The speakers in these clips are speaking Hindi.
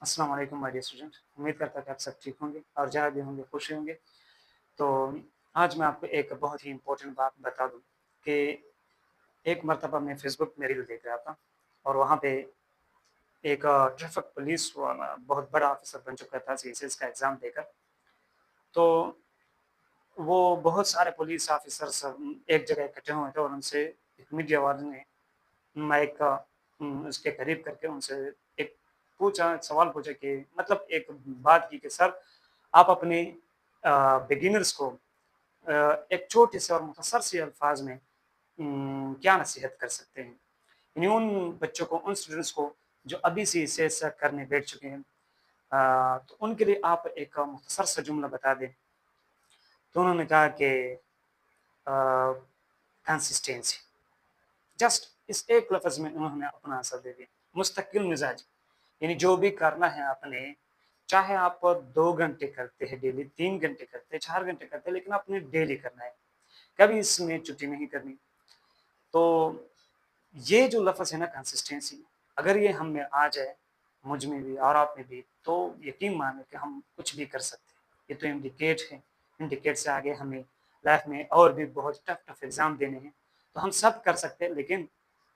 अस्सलाम वालेकुम माय डियर स्टूडेंट। उम्मीद करता हूँ कि आप सब ठीक होंगे और जहाँ भी होंगे खुश होंगे। तो आज मैं आपको एक बहुत ही इम्पोर्टेंट बात बता दूँ कि एक मर्तबा मैं फ़ेसबुक में रील देख रहा था और वहाँ पे एक ट्रैफ़िक पुलिस वाला बहुत बड़ा ऑफ़िसर बन चुका था सीसीएस का एग्ज़ाम देकर। तो वो बहुत सारे पुलिस ऑफ़िसर्स एक जगह इकट्ठे हुए थे और उनसे एक मीडिया वाले ने माइक उसके करीब करके उनसे एक सवाल पूछा कि मतलब एक बात की कि सर आप अपने बिगिनर्स को एक छोटे से और मुख्तसर से अल्फाज में क्या नसीहत कर सकते हैं? यानी उन बच्चों को, उन स्टूडेंट्स को जो अभी से इसे ऐसा करने बैठ चुके हैं तो उनके लिए आप एक मुख्तसर सा जुमला बता दें। तो उन्होंने कहा कि अ, कंसिस्टेंसी। जस्ट इस एक लफ्ज़ में उन्होंने अपना आंसर दे दिया। मुस्तकिल मिज़ाज, यानी जो भी करना है आपने, चाहे आप 2 घंटे करते हैं डेली, 3 घंटे करते हैं, 4 घंटे करते हैं, लेकिन आपने डेली करना है। कभी इसमें छुट्टी नहीं करनी। तो ये जो लफ़्ज़ है ना कंसिस्टेंसी, अगर ये हम में आ जाए, मुझ में भी और आप में भी, तो यकीन मानिए कि हम कुछ भी कर सकते हैं। ये तो इंडिकेट है, इंडिकेट से आगे हमें लाइफ़ में और भी बहुत टफ-टफ एग्ज़ाम देने हैं, तो हम सब कर सकते हैं, लेकिन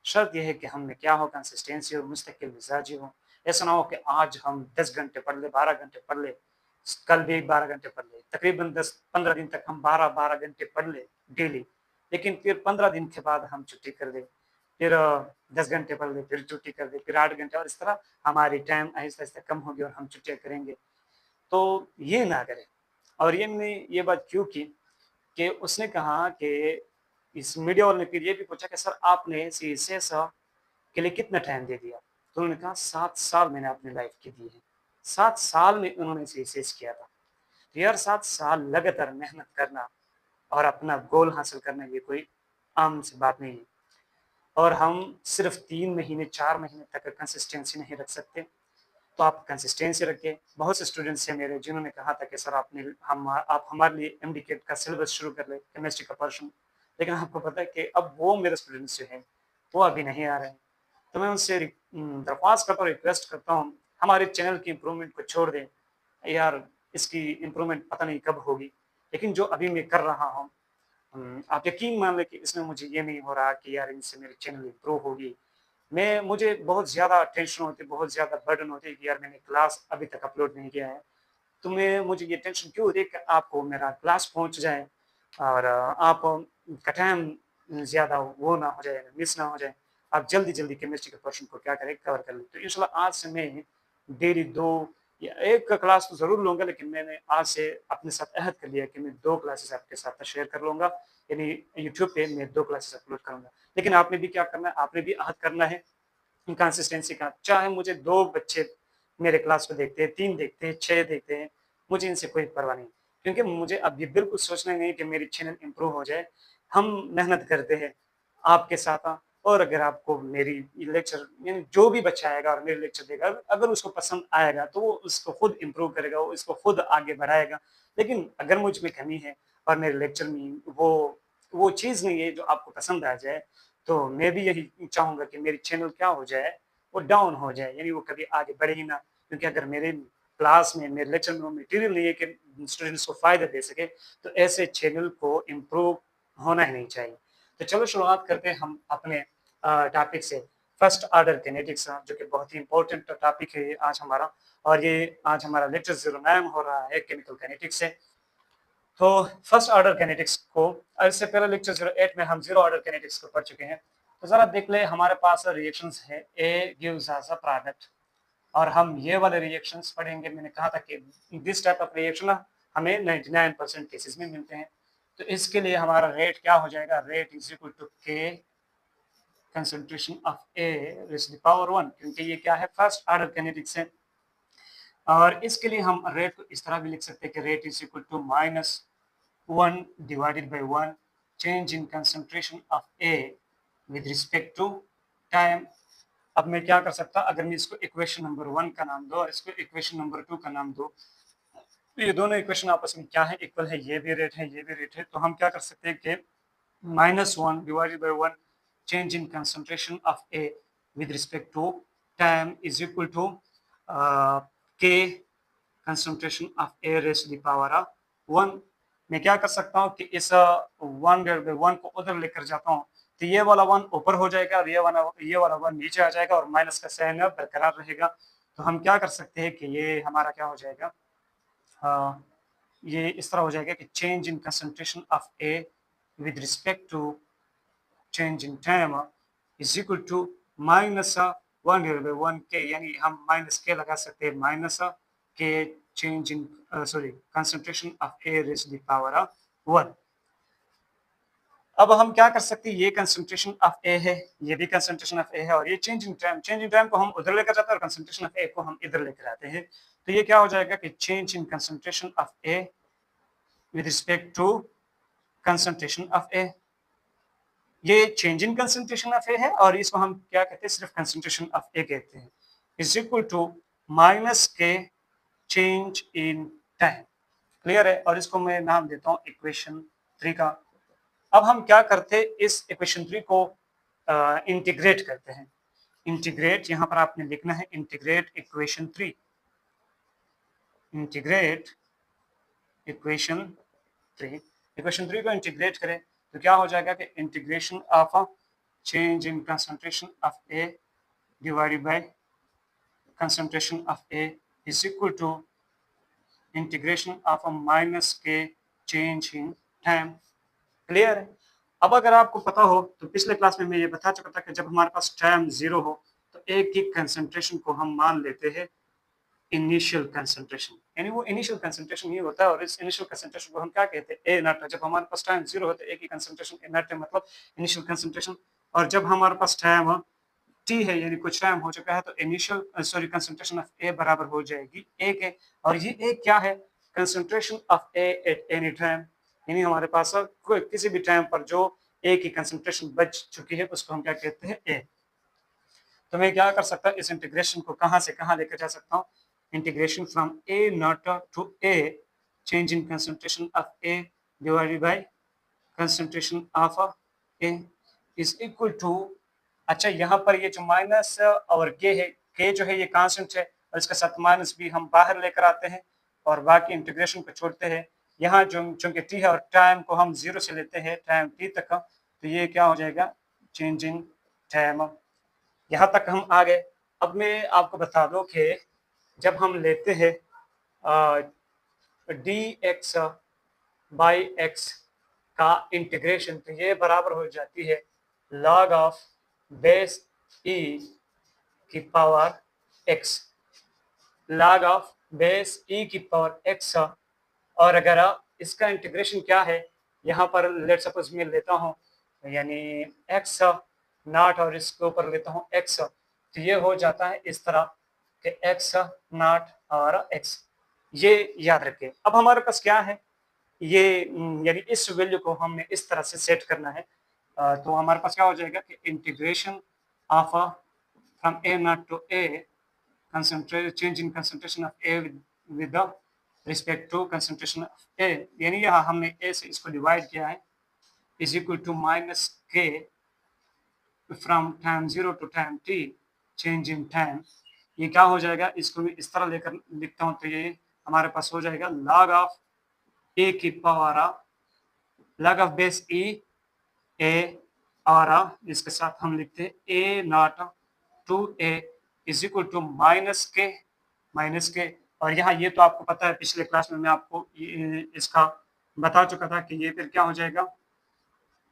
शर्त ये है कि हम में क्या हो कंसिस्टेंसी और मुस्तकिल मिज़ाजी हो। ऐसा ना हो कि आज हम 10 घंटे पढ़ लें, 12 घंटे पढ़ लें, कल भी 12 घंटे पढ़ लें, तकरीबन 10-15 दिन तक हम 12-12 घंटे पढ़ लें डेली, लेकिन फिर 15 दिन के बाद हम छुट्टी कर दें। फिर 10 घंटे पढ़ लें, फिर छुट्टी कर दें, फिर 8 घंटे और इस तरह हमारी टाइम आहिस्ता-आहिस्ता कम होगी और हम छुट्टियाँ करेंगे। तो ये ना करें। और ये मैंने ये बात क्यों की कि उसने कहा कि इस मीडिया वाले ने फिर ये भी पूछा कि सर आपने सीसीएस के लिए कितना टाइम दे दिया? तो उन्होंने कहा 7 साल मैंने अपनी लाइफ के दिए हैं। 7 साल में उन्होंने सीसीएस किया था। तो यार 7 साल लगातार मेहनत करना और अपना गोल हासिल करना ये कोई आम सी बात नहीं है। और हम सिर्फ़ 3 महीने, 4 महीने तक कंसिस्टेंसी नहीं रख सकते, तो आप कंसिस्टेंसी रखिए। बहुत से स्टूडेंट्स हैं मेरे जिन्होंने कहा था कि सर आप हमारे लिए एमडीकेट का सिलेबस शुरू कर लें, केमिस्ट्री का पोर्शन। लेकिन आपको पता है कि अब वो मेरे स्टूडेंट्स जो हैं, वो अभी नहीं आ रहे हैं। तो मैं उनसे दरख्वास्त करता हूँ, रिक्वेस्ट करता हूँ, हमारे चैनल की इम्प्रूवमेंट को छोड़ दें। यार इसकी इम्प्रूवमेंट पता नहीं कब होगी, लेकिन जो अभी मैं कर रहा हूँ आप यकीन मान लें कि इसमें मुझे ये नहीं हो रहा कि यार इनसे मेरी चैनल इम्प्रूव होगी। मुझे बहुत ज़्यादा टेंशन होती है, बहुत ज़्यादा बर्डन होती है कि यार मैंने क्लास अभी तक अपलोड नहीं किया है। तो मुझे ये टेंशन क्यों होती है कि आपको मेरा क्लास पहुँच जाए और आप का टाइम ज़्यादा वो ना हो जाए, मिस ना हो जाए। आप जल्दी-जल्दी केमिस्ट्री के पोर्शन को क्या करें कवर कर लें। तो इंशाल्लाह आज से मैं डेली 2 या 1 क्लास तो ज़रूर लूँगा, लेकिन मैंने आज से अपने साथ अहद कर लिया कि मैं 2 क्लासेस आपके साथ शेयर कर लूँगा। यानी यूट्यूब पे मैं 2 क्लासेस अपलोड करूँगा। लेकिन आपने भी क्या करना है, आपने भी अहद करना है कंसिस्टेंसी का। चाहे मुझे 2 बच्चे मेरे क्लास में देखते हैं, 3 देखते हैं, 6 देखते हैं, मुझे इनसे कोई परवाह नहीं। क्योंकि मुझे अब ये बिल्कुल सोचना ही नहीं कि मेरी चैनल इम्प्रूव हो जाए। हम मेहनत करते हैं आपके साथ और अगर आपको मेरी ये लेक्चर यानी जो भी बच्चा आएगा और मेरे लेक्चर देगा, अगर उसको पसंद आएगा तो वो उसको खुद इम्प्रूव करेगा, वो इसको खुद आगे बढ़ाएगा। लेकिन अगर मुझ में कमी है और मेरे लेक्चर में वो चीज़ नहीं है जो आपको पसंद आ जाए, तो मैं भी यही चाहूँगा कि मेरी चैनल क्या हो जाए, वो डाउन हो जाए, यानी वो कभी आगे बढ़े ही ना। क्योंकि अगर मेरे क्लास में, मेरे लेक्चर में वो मटेरियल नहीं है कि स्टूडेंट्स को फ़ायदा दे सके, तो ऐसे चैनल को इम्प्रूव होना ही नहीं चाहिए। तो चलो शुरुआत करते हैं हम अपने टॉपिक से। फर्स्ट ऑर्डर किनेटिक्स जो कि बहुत ही इम्पोर्टेंट टॉपिक है ये आज हमारा और ये आज हमारा लेक्चर 09 हो रहा है केमिकल काइनेटिक्स से। तो फर्स्ट ऑर्डर काइनेटिक्स को इससे पहले लेक्चर 08 में हम जीरो ऑर्डर काइनेटिक्स को पढ़ चुके हैं। तो ज़रा देख लें हमारे पास रिएक्शंस है A gives us a product और हम ये वाले रिएक्शंस पढ़ेंगे। मैंने कहा था कि दिस टाइप ऑफ रिएक्शन हमें 99% केसेस में मिलते हैं। तो इसके लिए हमारा रेट क्या हो जाएगा? Rate is equal to k concentration of A raise to power 1 क्योंकि ये क्या है फर्स्ट ऑर्डर काइनेटिक्स है। और इसके लिए हम रेट को इस तरह भी लिख सकते हैं कि rate is equal to -1 divided by 1 change in concentration of A with respect to time। अब मैं क्या कर सकता अगर मैं इसको इक्वेशन नंबर 1 का नाम दो और इसको इक्वेशन नंबर 2 का नाम दो, तो ये दोनों इक्वेशन आपस में क्या है? इक्वल है, ये भी रेट है, ये भी रेट है। तो हम क्या कर सकते हैं कि -1 divided by 1 change in concentration of A with respect to time is equal to k concentration of A raise to the power of 1। मैं क्या कर सकता हूँ कि इस 1/1 को उधर लेकर जाता हूँ, तो ये वाला 1 ऊपर हो जाएगा और ये वाला 1 नीचे आ जाएगा और माइनस का साइन बरकरार रहेगा। तो हम क्या कर सकते हैं कि ये हमारा क्या हो जाएगा, ये इस तरह हो जाएगा कि change in concentration of A with respect to change in time is equal to minus 1/1 k, यानी हम माइनस के लगा सकते हैं, minus k change in concentration of A raise to the power of 1। अब हम क्या कर सकते हैं, ये कंसंट्रेशन ऑफ ए है, ये भी कंसंट्रेशन ऑफ ए है, और ये चेंज इन टाइम को हम उधर लेकर जाते हैं और कंसंट्रेशन ऑफ ए को हम इधर लेकर आते हैं। तो ये क्या हो जाएगा कि change in concentration of A with respect to concentration of A, ये change in concentration of A है और इसको हम क्या कहते हैं, सिर्फ कंसंट्रेशन ऑफ ए कहते हैं, is equal to minus k change in time. Clear है? और इसको मैं नाम देता हूं इक्वेशन 3 का। अब हम क्या करते हैं, इस इक्वेशन 3 को इंटीग्रेट करते हैं। इंटीग्रेट यहां पर आपने लिखना है integrate equation 3, integrate equation 3। Equation 3 को इंटीग्रेट करें तो क्या हो जाएगा कि integration of change in concentration of A divided by concentration of A is equal to integration of minus k change in time. Clear है? अब अगर आपको पता हो तो पिछले क्लास में मैं ये बता चुका था कि जब हमारे पास टाइम 0 हो तो एक ही कंसंट्रेशन को हम मान लेते हैं इनिशियल कंसंट्रेशन, यानी वो इनिशियल कंसंट्रेशन ही होता है और इस इनिशियल कंसंट्रेशन को हम क्या कहते हैं, ए नॉट। जब हमारे पास टाइम 0 होता है एक ही कंसंट्रेशन ए नॉट है, मतलब इनिशियल कंसंट्रेशन। और जब हमारे पास टाइम टी है, यानी कुछ टाइम हो चुका है, तो इनिशियल कंसंट्रेशन ऑफ ए बराबर हो जाएगी ए के। और ये ए क्या है, concentration of A at any time, यानी हमारे पास कोई किसी भी टाइम पर जो ए की कंसंट्रेशन बच चुकी है उसको हम क्या कहते हैं, ए। तो मैं क्या कर सकता हूँ, इस इंटीग्रेशन को कहाँ से कहाँ लेकर जा सकता हूँ, integration from A not to A change in concentration of A divided by concentration of A is equal to, अच्छा यहाँ पर ये जो माइनस और के है, के जो है ये कांस्टेंट है और इसके साथ माइनस भी हम बाहर लेकर आते हैं और बाकी इंटीग्रेशन को छोड़ते हैं। यहाँ जो चूंकि टी है और टाइम को हम 0 से लेते हैं टाइम टी तक का, तो ये क्या हो जाएगा, चेंज इन टाइम। यहाँ तक हम आ गए। अब मैं आपको बता दूं कि जब हम लेते हैं डी एक्स बाई एक्स का इंटीग्रेशन, तो ये बराबर हो जाती है log ऑफ बेस ई की power x, log of base e की पावर एक्स। और अगर इसका इंटीग्रेशन क्या है, यहाँ पर लेट सपोज मैं लेता हूँ यानी एक्स नॉट और इसके ऊपर लेता हूँ एक्स, तो ये हो जाता है इस तरह कि एक्स नॉट और एक्स, ये याद रखें। अब हमारे पास क्या है, ये यानी इस वैल्यू को हमने इस तरह से सेट करना है। तो हमारे पास क्या हो जाएगा कि integration of from A not to A change in concentration of A with respect to concentration of A, यानी यहाँ हमने ए से इसको डिवाइड किया है, is equal to minus k from time 0 to time t change in time. ये क्या हो जाएगा, इसको मैं इस तरह लेकर लिखता हूँ तो ये हमारे पास हो जाएगा log ऑफ ए की power log of base e A और इसके साथ हम लिखते हैं A not to A is equal to minus k. और यहाँ ये तो आपको पता है, पिछले क्लास में मैं आपको इसका बता चुका था कि ये फिर क्या हो जाएगा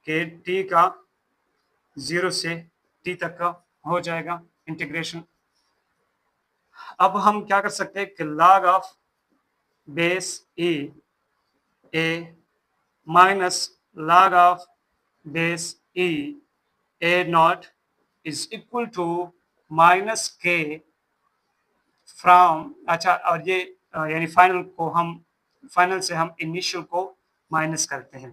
कि टी का 0 से टी तक का हो जाएगा इंटीग्रेशन। अब हम क्या कर सकते हैं कि log of base e A minus log of base e A not is equal to minus k from, अच्छा और ये यानी फाइनल से हम इनिशियल को माइनस करते हैं,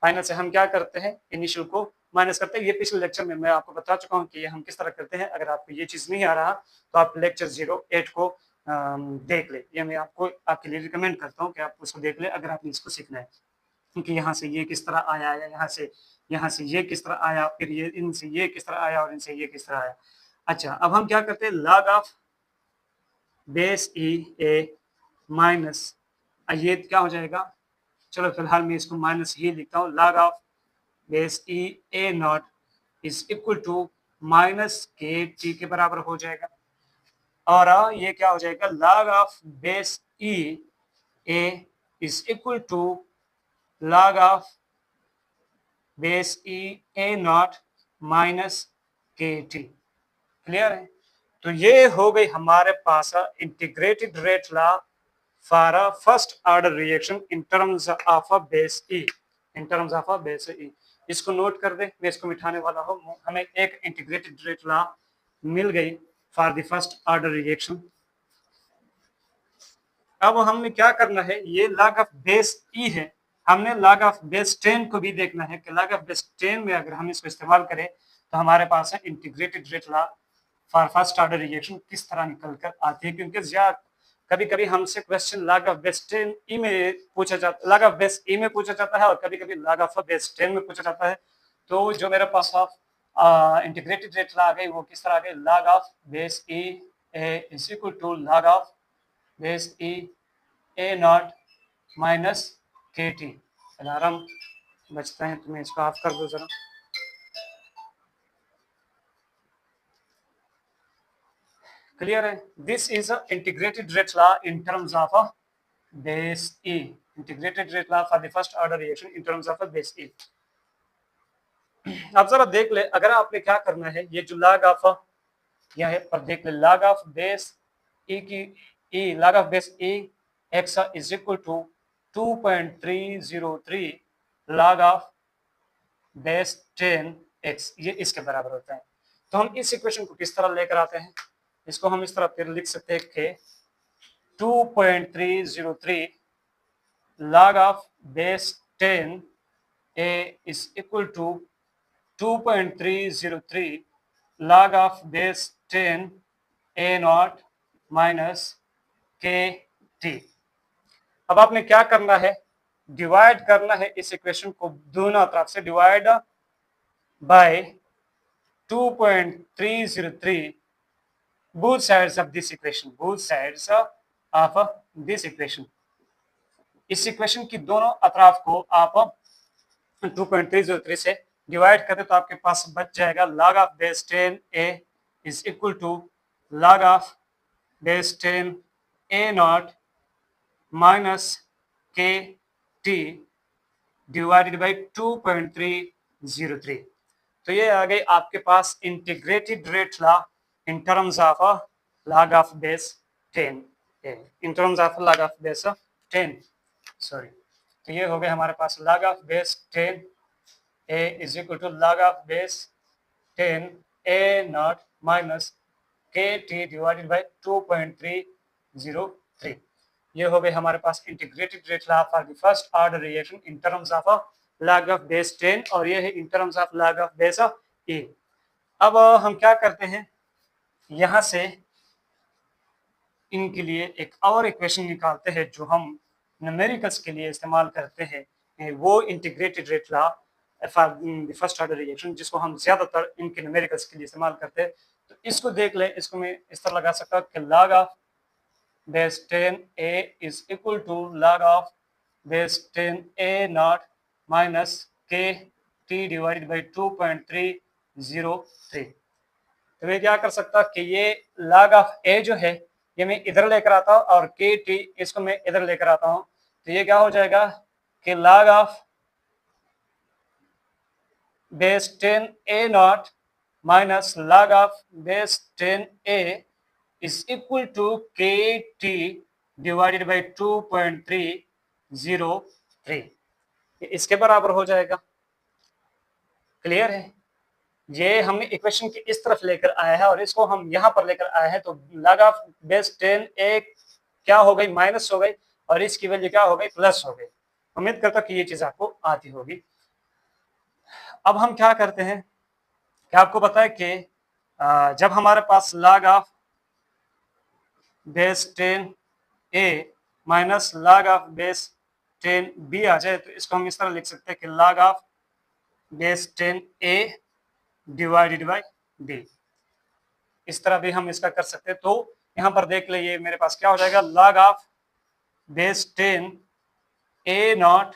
फाइनल से हम क्या करते हैं, इनिशियल को माइनस करते हैं। ये पिछले लेक्चर में मैं आपको बता चुका हूँ कि ये हम किस तरह करते हैं। अगर आपको ये चीज़ नहीं आ रहा तो आप लेक्चर 08 को देख ले, ये मैं आपको आपके लिए रिकमेंड करता हूँ कि आप उसको देख ले अगर आपने इसको सीखना है, क्योंकि यहाँ से ये किस तरह आया है, यहाँ से ये किस तरह आया, फिर ये इनसे ये किस तरह आया और इनसे ये किस तरह आया। अच्छा अब हम क्या करते हैं, log of base e A minus, ये क्या हो जाएगा, चलो फिलहाल मैं इसको माइनस ही लिखता हूँ, log of base e A not is equal to minus k t के बराबर हो जाएगा। और ये क्या हो जाएगा, log of base e A is equal to log of base e A not minus k t. Clear है? तो ये हो गई हमारे पास integrated rate law for a first order reaction in terms of a base e, in terms of a base e. इसको नोट कर दे, मैं इसको मिटाने वाला हूँ। हमें एक इंटीग्रेटेड रेट लॉ मिल गई for the first order reaction. अब हमने क्या करना है, ये log ऑफ बेस ई है, हमने log ऑफ बेस 10 को भी देखना है कि log ऑफ बेस 10 में अगर हम इसको इस्तेमाल करें तो हमारे पास है integrated rate law for first order reaction किस तरह निकल कर आती है। क्योंकि कभी कभी हमसे क्वेश्चन log ऑफ बेस 10 ई में पूछा जाता, log ऑफ बेस ई में पूछा जाता है और कभी कभी log ऑफ बेस 10 में पूछा जाता है। तो जो मेरे पास इंटीग्रेटेड रेट लॉ आ गई वो किस तरह आ गई, log of base e A is equal to log of base e A not minus k t. Alarm बजता है तो मैं इसको ऑफ कर दूं जरा। क्लियर है? This is a integrated rate law in terms of a base e, integrated rate law for the first order reaction in terms of a base e. अब जरा देख ले, अगर आपने क्या करना है, ये जो log ऑफ यहाँ पर देख ले, log ऑफ बेस ई की e, log of base e x is equal to 2.303 log of base 10 x, ये इसके बराबर होता है। तो हम इस इक्वेशन को किस तरह लेकर आते हैं, इसको हम इस तरह फिर लिख सकते हैं कि 2.303 log of base 10 a is equal to 2.303 log of base 10 a naught minus k t। अब आपने क्या करना है, डिवाइड करना है इस इक्वेशन को दोनों तरफ से, divide by 2.303 both sides of this equation, both sides of this equation। इस इक्वेशन की दोनों अतराफ को आप 2.303 से डिवाइड करते तो आपके पास बच जाएगा log of base 10 a is equal to log of base 10 a not minus k t divided by 2.303। तो ये आ गई आपके पास integrated rate law in terms of log of base 10 a, in terms of log of base 10, sorry. तो ये हो गए हमारे पास log of base 10 a is equal to log of base 10 a naught minus kt divided by 2.303। ये हो गए हमारे पास integrated rate law for the first order reaction in terms of log of base 10 और ये है in terms of log of base e। अब हम क्या करते हैं, यहां से इनके लिए एक और इक्वेशन निकालते हैं जो हम न्यूमेरिकल्स के लिए इस्तेमाल करते हैं, वो integrated rate law first order reaction जिसको हम ज्यादातर इनके न्यूमेरिकल्स के लिए इस्तेमाल करते हैं। तो इसको देख ले, इसको मैं इस तरह लगा सकता हूँ कि log of base 10 a is equal to log of base 10 a not minus k t divided by 2.303। तो मैं क्या कर सकता कि ये log ऑफ a जो है ये मैं इधर लेकर आता हूँ और के टी इसको मैं इधर लेकर आता हूँ। तो ये क्या हो जाएगा कि log of base 10 a not minus log of base 10 a is equal to k t divided by 2.303, इसके बराबर हो जाएगा। क्लियर है? ये हमने इक्वेशन की इस तरफ लेकर आया है और इसको हम यहां पर लेकर आए हैं। तो log ऑफ बेस 10 a क्या हो गई, माइनस हो गई, और इसकी वैल्यू क्या हो गई, प्लस हो गई। उम्मीद करता हूं कि ये चीज आपको आती होगी। अब हम क्या करते हैं, क्या आपको पता है कि जब हमारे पास log of base 10 a minus log of base 10 b आ जाए तो इसको हम इस तरह लिख सकते हैं कि log of base 10 a divided by b, इस तरह भी हम इसका कर सकते हैं। तो यहाँ पर देख लीजिए मेरे पास क्या हो जाएगा, log of base 10 a not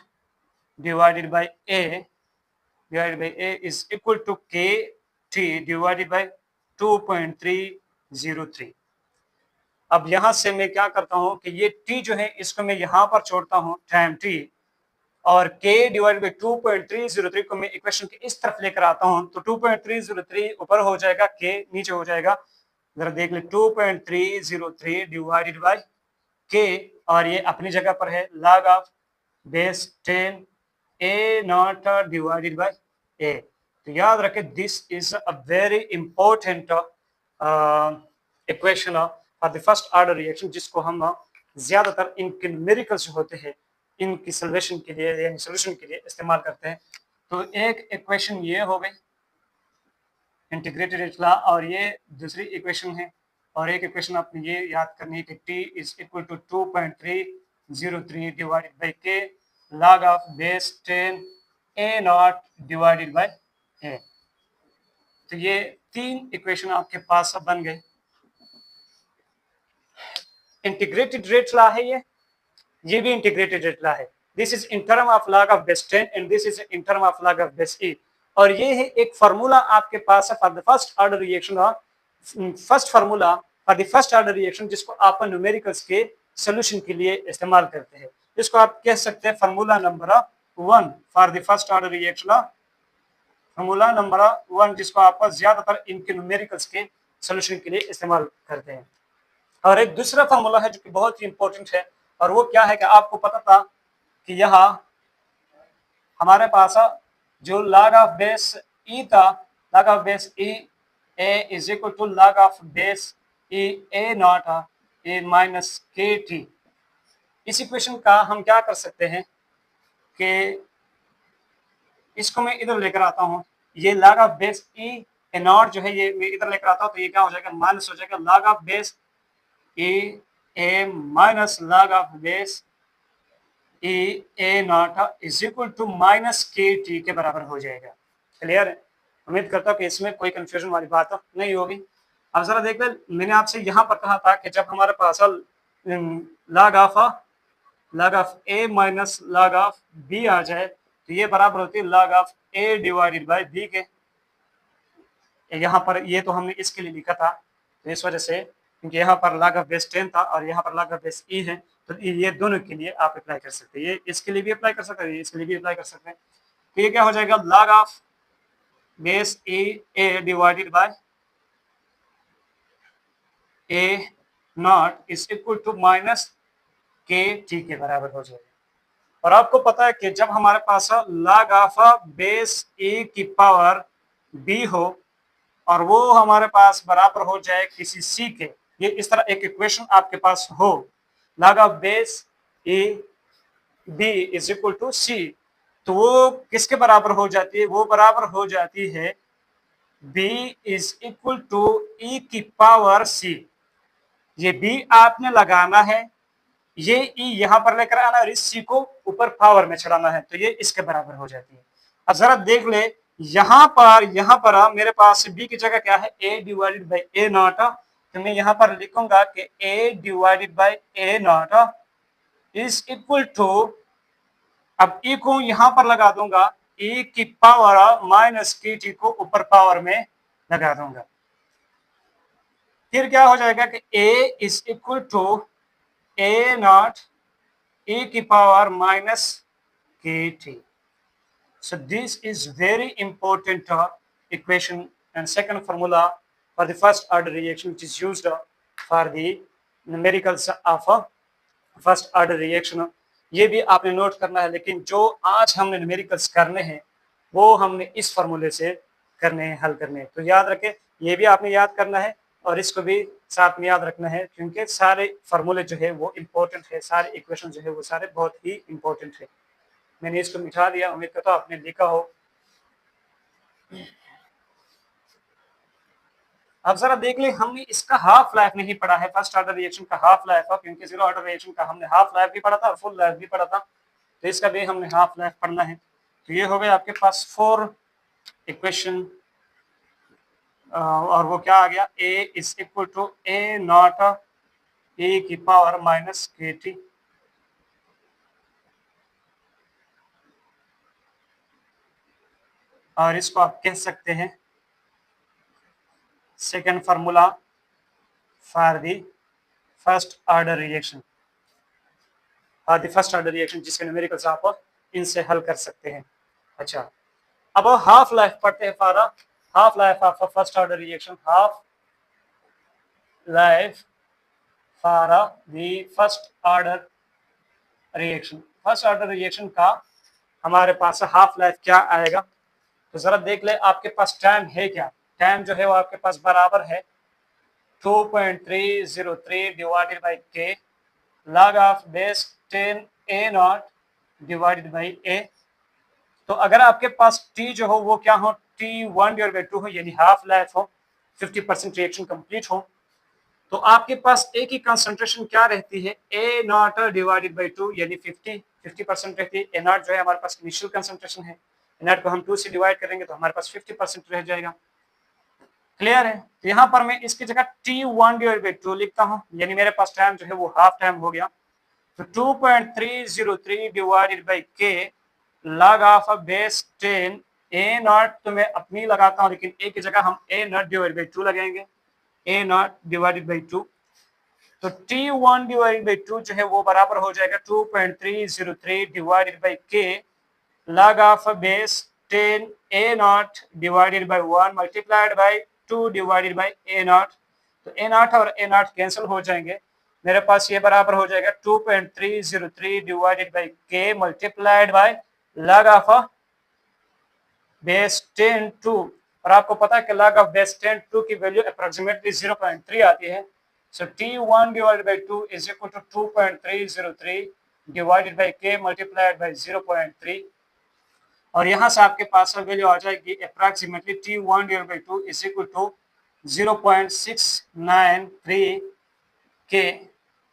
divided by a is equal to kt divided by 2.303। अब यहां से मैं क्या करता हूं कि ये t जो है इसको मैं यहां पर छोड़ता हूं टाइम t, और k डिवाइड बाई 2.303 को मैं इक्वेशन के इस तरफ लेकर आता हूं, तो 2.303 ऊपर हो जाएगा, k नीचे हो जाएगा। जरा देख ले, 2.303 डिवाइडेड बाई k, और ये अपनी जगह पर है, log of base 10 a not divided by a। तो याद रखें, this is a very important equation for the first order reaction, जिसको हम ज्यादातर इनके न्यूमेरिकल्स जो होते हैं इनकी सॉल्यूशन के लिए या सॉल्यूशन के लिए इस्तेमाल करते हैं। तो एक इक्वेशन ये हो गई इंटीग्रेटेड इटला, और ये दूसरी इक्वेशन है, और एक इक्वेशन आपने ये याद करनी है कि t is equal to 2.303 divided by k log of base 10 a not divided by a। तो ये तीन इक्वेशन आपके पास अब बन गए। इंटीग्रेटेड रेट लॉ है, ये भी इंटीग्रेटेड रेट लॉ है। This is in term of log of base 10 and this is in term of log of base e, और ये है एक फार्मूला आपके पास है for the first order reaction, first formula for the first order reaction, जिसको आप न्यूमेरिकल्स के सॉल्यूशन के लिए इस्तेमाल करते हैं। इसको आप कह सकते हैं formula number 1 for the first order reaction, formula number 1, जिसको आप ज्यादातर इनके न्यूमेरिकल्स के सॉल्यूशन के लिए इस्तेमाल करते हैं। और एक दूसरा फार्मूला है जो कि बहुत ही इंपॉर्टेंट है, और वो क्या है कि आपको पता था कि यहाँ हमारे पास जो log ऑफ बेस e था, log of base e a is equal to log of base e a not a minus k t. इस इक्वेशन का हम क्या कर सकते हैं कि इसको मैं इधर लेकर आता हूं, ये log of base e a not जो है ये मैं इधर लेकर आता हूं, तो ये क्या हो जाएगा, माइनस हो जाएगा log of base e a minus log of base e a not is equal to minus k t के बराबर हो जाएगा। क्लियर है? उम्मीद करता हूँ कि इसमें कोई कंफ्यूजन वाली बात नहीं होगी। अब जरा देख ले, मैंने आपसे यहाँ पर कहा था कि जब हमारे पास log of a minus log of b आ जाए तो ये बराबर होती है log of a divided by b के। यहाँ पर ये तो हमने इसके लिए लिखा था, तो इस वजह से, क्योंकि यहाँ पर log ऑफ बेस 10 था और यहाँ पर log ऑफ बेस e है, तो ये दोनों के लिए आप अप्लाई कर सकते हैं। ये इसके लिए भी अप्लाई कर सकते हैं, इसके लिए भी अप्लाई कर सकते हैं। तो ये क्या हो जाएगा, log of base e a divided by a not is equal to minus k t के बराबर हो जाएगा। और आपको पता है कि जब हमारे पास log ऑफ बेस e की पावर b हो और वो हमारे पास बराबर हो जाए किसी c के, ये इस तरह एक इक्वेशन आपके पास हो, log of base e b is equal to c, तो वो किसके बराबर हो जाती है, वो बराबर हो जाती है b is equal to e की पावर c। ये b आपने लगाना है, ये e यहां पर लेकर आना और इस c को ऊपर पावर में चढ़ाना है, तो ये इसके बराबर हो जाती है। अब जरा देख ले, यहां पर मेरे पास b की जगह क्या है, a divided by a naught, तो मैं यहां पर लिखूंगा कि a divided by a not is equal to, अब e को यहां पर लगा दूंगा, e की पावर माइनस के टी को ऊपर पावर में लगा दूंगा। फिर क्या हो जाएगा कि a is equal to a naught e की power minus k t. So this is very important equation and second formula for the first order reaction, which is used for the numericals of first order reaction. ये भी आपने नोट करना है, लेकिन जो आज हमने न्यूमेरिकल्स करने हैं वो हमने इस फार्मूले से करने हैं, हल करने हैं। तो याद रखें, ये भी आपने याद करना है और इसको भी साथ में याद रखना है, क्योंकि सारे फार्मूले जो है वो इम्पोर्टेंट है, सारे इक्वेशन जो है वो सारे बहुत ही इम्पोर्टेंट है। मैंने इसको मिटा दिया, उम्मीद करता हूं आपने लिखा हो। अब जरा देख ले, हमने इसका हाफ लाइफ नहीं पढ़ा है, फर्स्ट ऑर्डर रिएक्शन का हाफ लाइफ, क्योंकि जीरो ऑर्डर रिएक्शन का हमने हाफ लाइफ भी पढ़ा था और फुल लाइफ भी पढ़ा था, तो इसका भी हमने हाफ लाइफ पढ़ना है। तो ये हो गए आपके पास 4 इक्वेशन, और वो क्या आ गया, a is equal to a naught e की पावर माइनस के टी। और इसको आप कह सकते हैं second formula for the first order reaction, the first order reaction जिसके न्यूमेरिकल्स आप इनसे हल कर सकते हैं। अच्छा, अब हाफ लाइफ पढ़ते हैं for half life of first order reaction. Half life for the first order reaction, first order reaction का हमारे पास हाफ लाइफ क्या आएगा, तो जरा देख ले आपके पास टाइम है क्या। टाइम जो है वो आपके पास बराबर है 2.303 divided by k log of base 10 A naught divided by A. तो अगर आपके पास टी जो हो वो क्या हो, टी 1/2 हो, यानी हाफ लाइफ हो, 50% रिएक्शन कंप्लीट हो, तो आपके पास ए की कंसंट्रेशन क्या रहती है, ए नॉट डिवाइडेड बाई 2 यानी 50% रहती है। ए नॉट जो है हमारे पास इनिशियल कंसंट्रेशन है, ए नॉट को हम 2 से डिवाइड करेंगे तो हमारे पास 50% रह जाएगा। क्लियर है? तो यहाँ पर मैं इसकी जगह T1/2 लिखता हूँ, यानी मेरे पास टाइम जो है वो हाफ टाइम हो गया। तो 2.303 divided by k log of base 10 A naught तो मैं अपनी लगाता हूँ, लेकिन ए की जगह हम ए नॉट डिवाइडेड बाई 2 लगाएंगे, ए नॉट डिवाइडेड बाई 2। तो T1/2 जो है वो बराबर हो जाएगा 2.303 divided by k log of base 10 A naught divided by 1 multiplied by 2 divided by A naught. तो ए नॉट और ए नॉट कैंसिल हो जाएंगे, मेरे पास ये बराबर हो जाएगा 2.303 divided by k multiplied by log of base 10 2। और आपको पता है कि log ऑफ बेस 10 2 की वैल्यू अप्रोक्सीमेटली 0.3 आती है। So T1 divided by 2 is equal to 2.303 divided by k multiplied by 0.3। और यहां से आपके पास वैल्यू आ जाएगी approximately T1/2 is equal to 0.693 के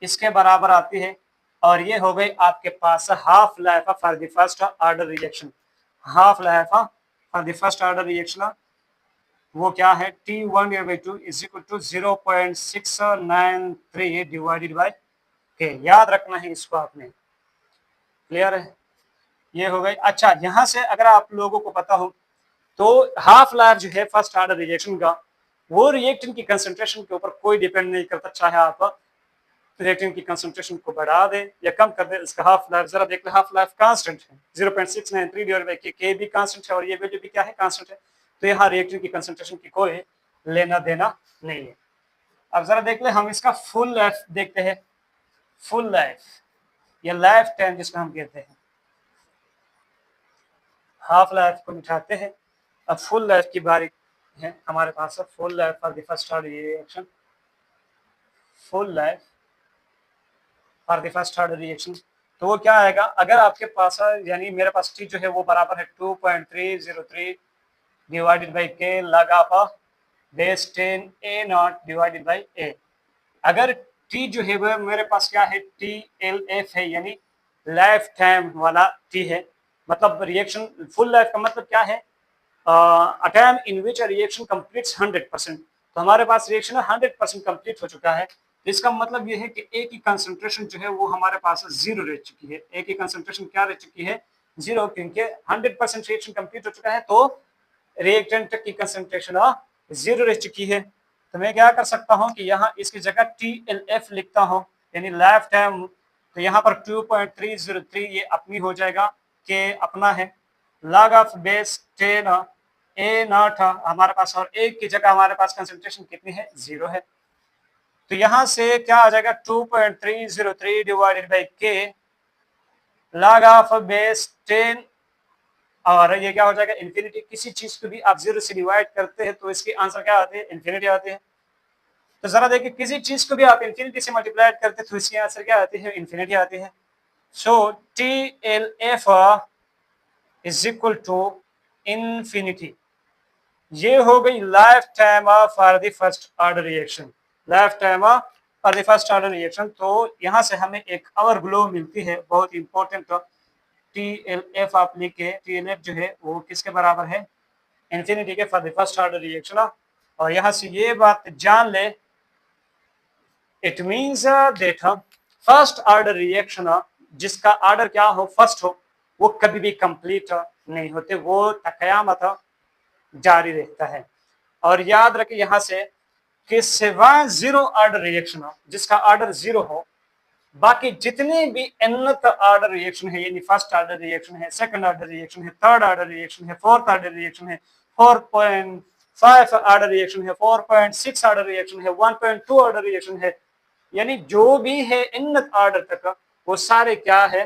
इसके बराबर आती है। और ये हो गई आपके पास half life for the first order reaction. Half life for the first order reaction वो क्या है, T1/2 is equal to 0.693 divided by k. याद रखना है इसको आपने। क्लियर है? ये हो गई। अच्छा, यहां से अगर आप लोगों को पता हो तो हाफ लाइफ जो है फर्स्ट ऑर्डर रिएक्शन का वो रिएक्टेंट की कंसंट्रेशन के ऊपर कोई डिपेंड नहीं करता, चाहे आप रिएक्टेंट की कंसंट्रेशन को बढ़ा दे या कम कर दे, इसका हाफ लाइफ जरा देख ले, हाफ लाइफ कांस्टेंट है 0.693 डिवाइडेड बाई के भी कांस्टेंट है और ये वैल्यू भी क्या है, कांस्टेंट है। तो यहाँ रिएक्टेंट की कंसंट्रेशन की कोई लेना देना नहीं है। अब जरा देख ले हम इसका फुल लाइफ देखते हैं। फुल लाइफ या लाइफ टाइम जिसको हम कहते हैं, हाफ लाइफ को मिटाते हैं। अब फुल लाइफ की बारी है हमारे पास। Full life for the first order reaction, full life for the first order reaction तो वो क्या आएगा, अगर आपके पास यानी मेरे पास टी जो है वो बराबर है 2.303 divided by k log of base 10 A naught divided by A. अगर टी जो है वो मेरे पास क्या है, TLF है, यानी लाइफ टाइम वाला टी है, मतलब रिएक्शन फुल लाइफ का मतलब क्या है, a time in which a reaction completes 100%। तो हमारे पास रिएक्शन 100% कंप्लीट हो चुका है। इसका मतलब ये है कि ए की कंसंट्रेशन जो है वो हमारे पास जीरो रह चुकी है। ए की कंसंट्रेशन क्या रह चुकी है, जीरो, क्योंकि 100% रिएक्शन कंप्लीट हो चुका है तो रिएक्टेंट की कंसंट्रेशन जीरो रह चुकी है। तो मैं क्या कर सकता हूं कि यहाँ इसकी जगह TLF लिखता हूं, यानी लाइफ टाइम। तो यहाँ पर 2.303 ये अपनी हो जाएगा, के अपना है, log of base 10 A not हमारे पास, और ए की जगह हमारे पास कंसंट्रेशन कितनी है, जीरो है। तो यहां से क्या आ जाएगा 2.303 divided by k log of base 10, और ये क्या हो जाएगा, इन्फिनिटी। किसी चीज को भी आप जीरो से डिवाइड करते हैं तो इसके आंसर क्या आते हैं, इन्फिनिटी आते हैं। तो जरा देखिए, किसी चीज को भी आप इन्फिनिटी से मल्टीप्लाई करते हैं तो इसके आंसर क्या आते हैं, इन्फिनिटी आते हैं। So TLF is equal to infinity. ये हो गई life time for the first order reaction, life time for the first order reaction. तो यहां से हमें एक और ग्लो मिलती है बहुत इंपॉर्टेंट, TLF आप लिख के, TLF जो है वो किसके बराबर है, इन्फिनिटी के, for the first order reaction. और यहां से ये बात जान ले it means that first order reaction जिसका ऑर्डर क्या हो, फर्स्ट हो, वो कभी भी कंप्लीट नहीं होते, वो कयामत जारी रहता है। और याद रखें यहां से कि सिवाय जीरो ऑर्डर रिएक्शन जिसका ऑर्डर जीरो हो, बाकी जितने भी nth ऑर्डर रिएक्शन है, यानी फर्स्ट ऑर्डर रिएक्शन है, सेकंड ऑर्डर रिएक्शन है, थर्ड ऑर्डर रिएक्शन है, फोर्थ ऑर्डर रिएक्शन है, 4.5 ऑर्डर रिएक्शन है, 4.6 ऑर्डर रिएक्शन है, 1.2 ऑर्डर रिएक्शन है, यानी जो भी है nth ऑर्डर तक, वो सारे क्या है,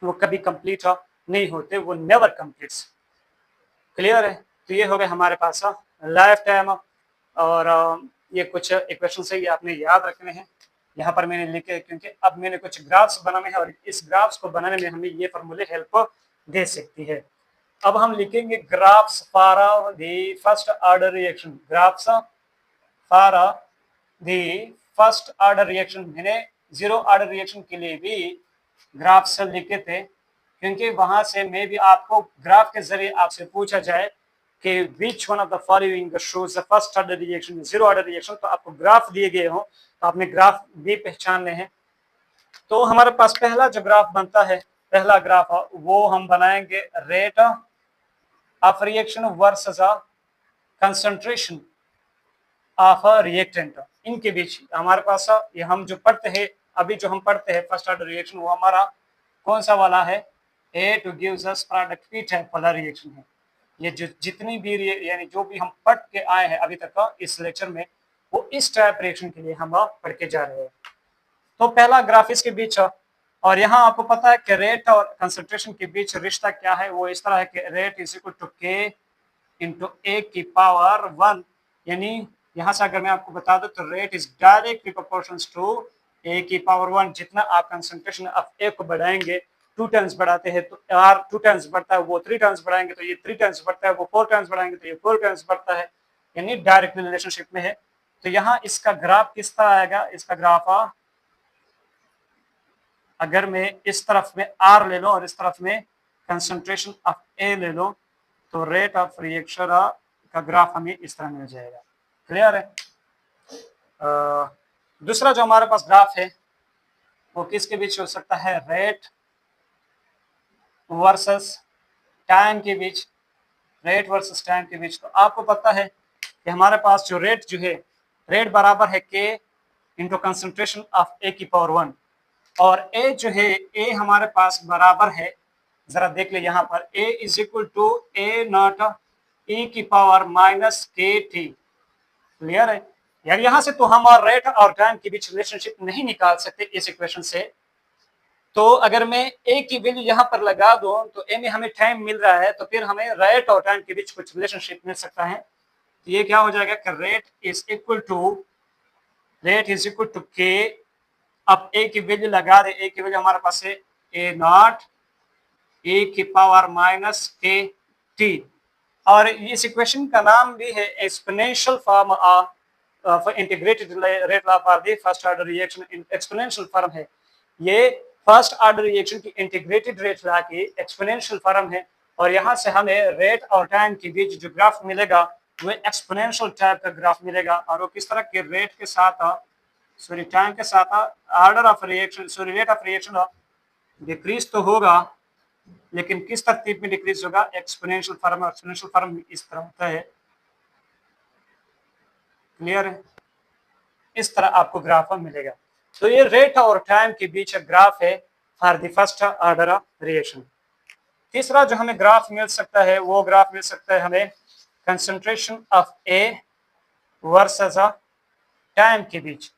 वो कभी कंप्लीट नहीं होते, वो नेवर कंप्लीट्स। क्लियर है? तो ये हो गए हमारे पास लाइफ टाइम। और ये कुछ इक्वेशन से ये आपने याद रखने हैं, यहाँ पर मैंने लिखे क्योंकि अब मैंने कुछ ग्राफ्स बनाने हैं और इस ग्राफ्स को बनाने में हमें ये फॉर्मूले हेल्प दे सकती है। अब हम लिखेंगे graphs for the first order reaction, graphs for the first order reaction. मैंने जीरो ऑर्डर रिएक्शन के लिए भी ग्राफ्स लिखे थे, क्योंकि वहां से मैं भी आपको ग्राफ के जरिए आपसे पूछा जाए कि which one of the following shows the first order reaction, zero order reaction, तो आपको ग्राफ दिए गए हो तो आपने ग्राफ भी पहचानने हैं। तो हमारे पास पहला जो ग्राफ बनता है, पहला ग्राफ वो हम बनाएंगे rate of reaction versus concentration of reactant. इनके बीच हमारे पास ये हम जो पढ़ते हैं, अभी जो हम पढ़ते हैं फर्स्ट ऑर्डर रिएक्शन, वो हमारा कौन सा वाला है, A to gives us product P type वाला रिएक्शन है। ये जो जितनी भी यानी जो भी हम पढ़ के आए हैं अभी तक इस लेक्चर में, वो इस टाइप रिएक्शन के लिए हम पढ़ के जा रहे हैं। तो पहला ग्राफ इसके बीच, और यहाँ आपको पता है कि रेट और कंसंट्रेशन के बीच रिश्ता क्या है, वो इस तरह है कि रेट इज इक्वल टू के इंटू ए की पावर 1, यानी यहाँ से अगर मैं आपको बता दूं तो rate is directly proportional to A की पावर 1। जितना आप कंसंट्रेशन ऑफ ए को बढ़ाएंगे, 2 टाइम्स बढ़ाते हैं तो आर 2 टाइम्स बढ़ता है, वो 3 टाइम्स बढ़ाएंगे तो ये 3 टाइम्स बढ़ता है, वो 4 टाइम्स बढ़ाएंगे तो ये 4 टाइम्स बढ़ता है, यानी डायरेक्ट रिलेशनशिप में है। तो यहाँ इसका ग्राफ किस तरह आएगा, इसका ग्राफ अगर मैं इस तरफ में आर ले लो और इस तरफ में कंसंट्रेशन ऑफ ए ले लो, तो रेट ऑफ रिएक्शन का ग्राफ हमें इस तरह मिल जाएगा। क्लियर है? दूसरा जो हमारे पास ग्राफ है वो किसके बीच हो सकता है, रेट वर्सेस टाइम के बीच, रेट वर्सेस टाइम के बीच। तो आपको पता है कि हमारे पास जो रेट है, रेट बराबर है के इंटू कंसंट्रेशन ऑफ ए की पावर 1, और ए जो है, ए हमारे पास बराबर है, जरा देख ले यहाँ पर, A is equal to A naught e की power minus k t. Clear है यार? यहां से तो हम और रेट और टाइम के बीच रिलेशनशिप नहीं निकाल सकते इस इक्वेशन से। तो अगर मैं ए की वैल्यू यहां पर लगा दूं तो ए में हमें टाइम मिल रहा है, तो फिर हमें रेट और टाइम के बीच कुछ रिलेशनशिप मिल सकता है। तो ये क्या हो जाएगा कि रेट इज इक्वल टू के, अब ए की वैल्यू लगा दे, ए की वैल्यू हमारे पास है ए नॉट ए की पावर माइनस के टी, और इस इक्वेशन का नाम भी है exponential form of integrated rate law for the first order reaction. Exponential form है ये, फर्स्ट ऑर्डर रिएक्शन की इंटीग्रेटेड रेट लॉ की एक्सपोनेंशियल फॉर्म है, और यहाँ से हमें रेट और टाइम के बीच जो ग्राफ मिलेगा वो एक्सपोनेंशियल टाइप का ग्राफ मिलेगा, और वो किस तरह के रेट के साथ, सॉरी टाइम के साथ order of reaction, sorry rate of reaction decrease तो होगा, लेकिन किस तरतीब में डिक्रीज होगा, एक्सपोनेंशियल फॉर्म। एक्सपोनेंशियल फॉर्म इस तरह होता है। क्लियर है? इस तरह आपको ग्राफ मिलेगा। तो ये रेट और टाइम के बीच ग्राफ है for the first order reaction. तीसरा जो हमें ग्राफ मिल सकता है, वो ग्राफ मिल सकता है हमें concentration of A versus time के बीच,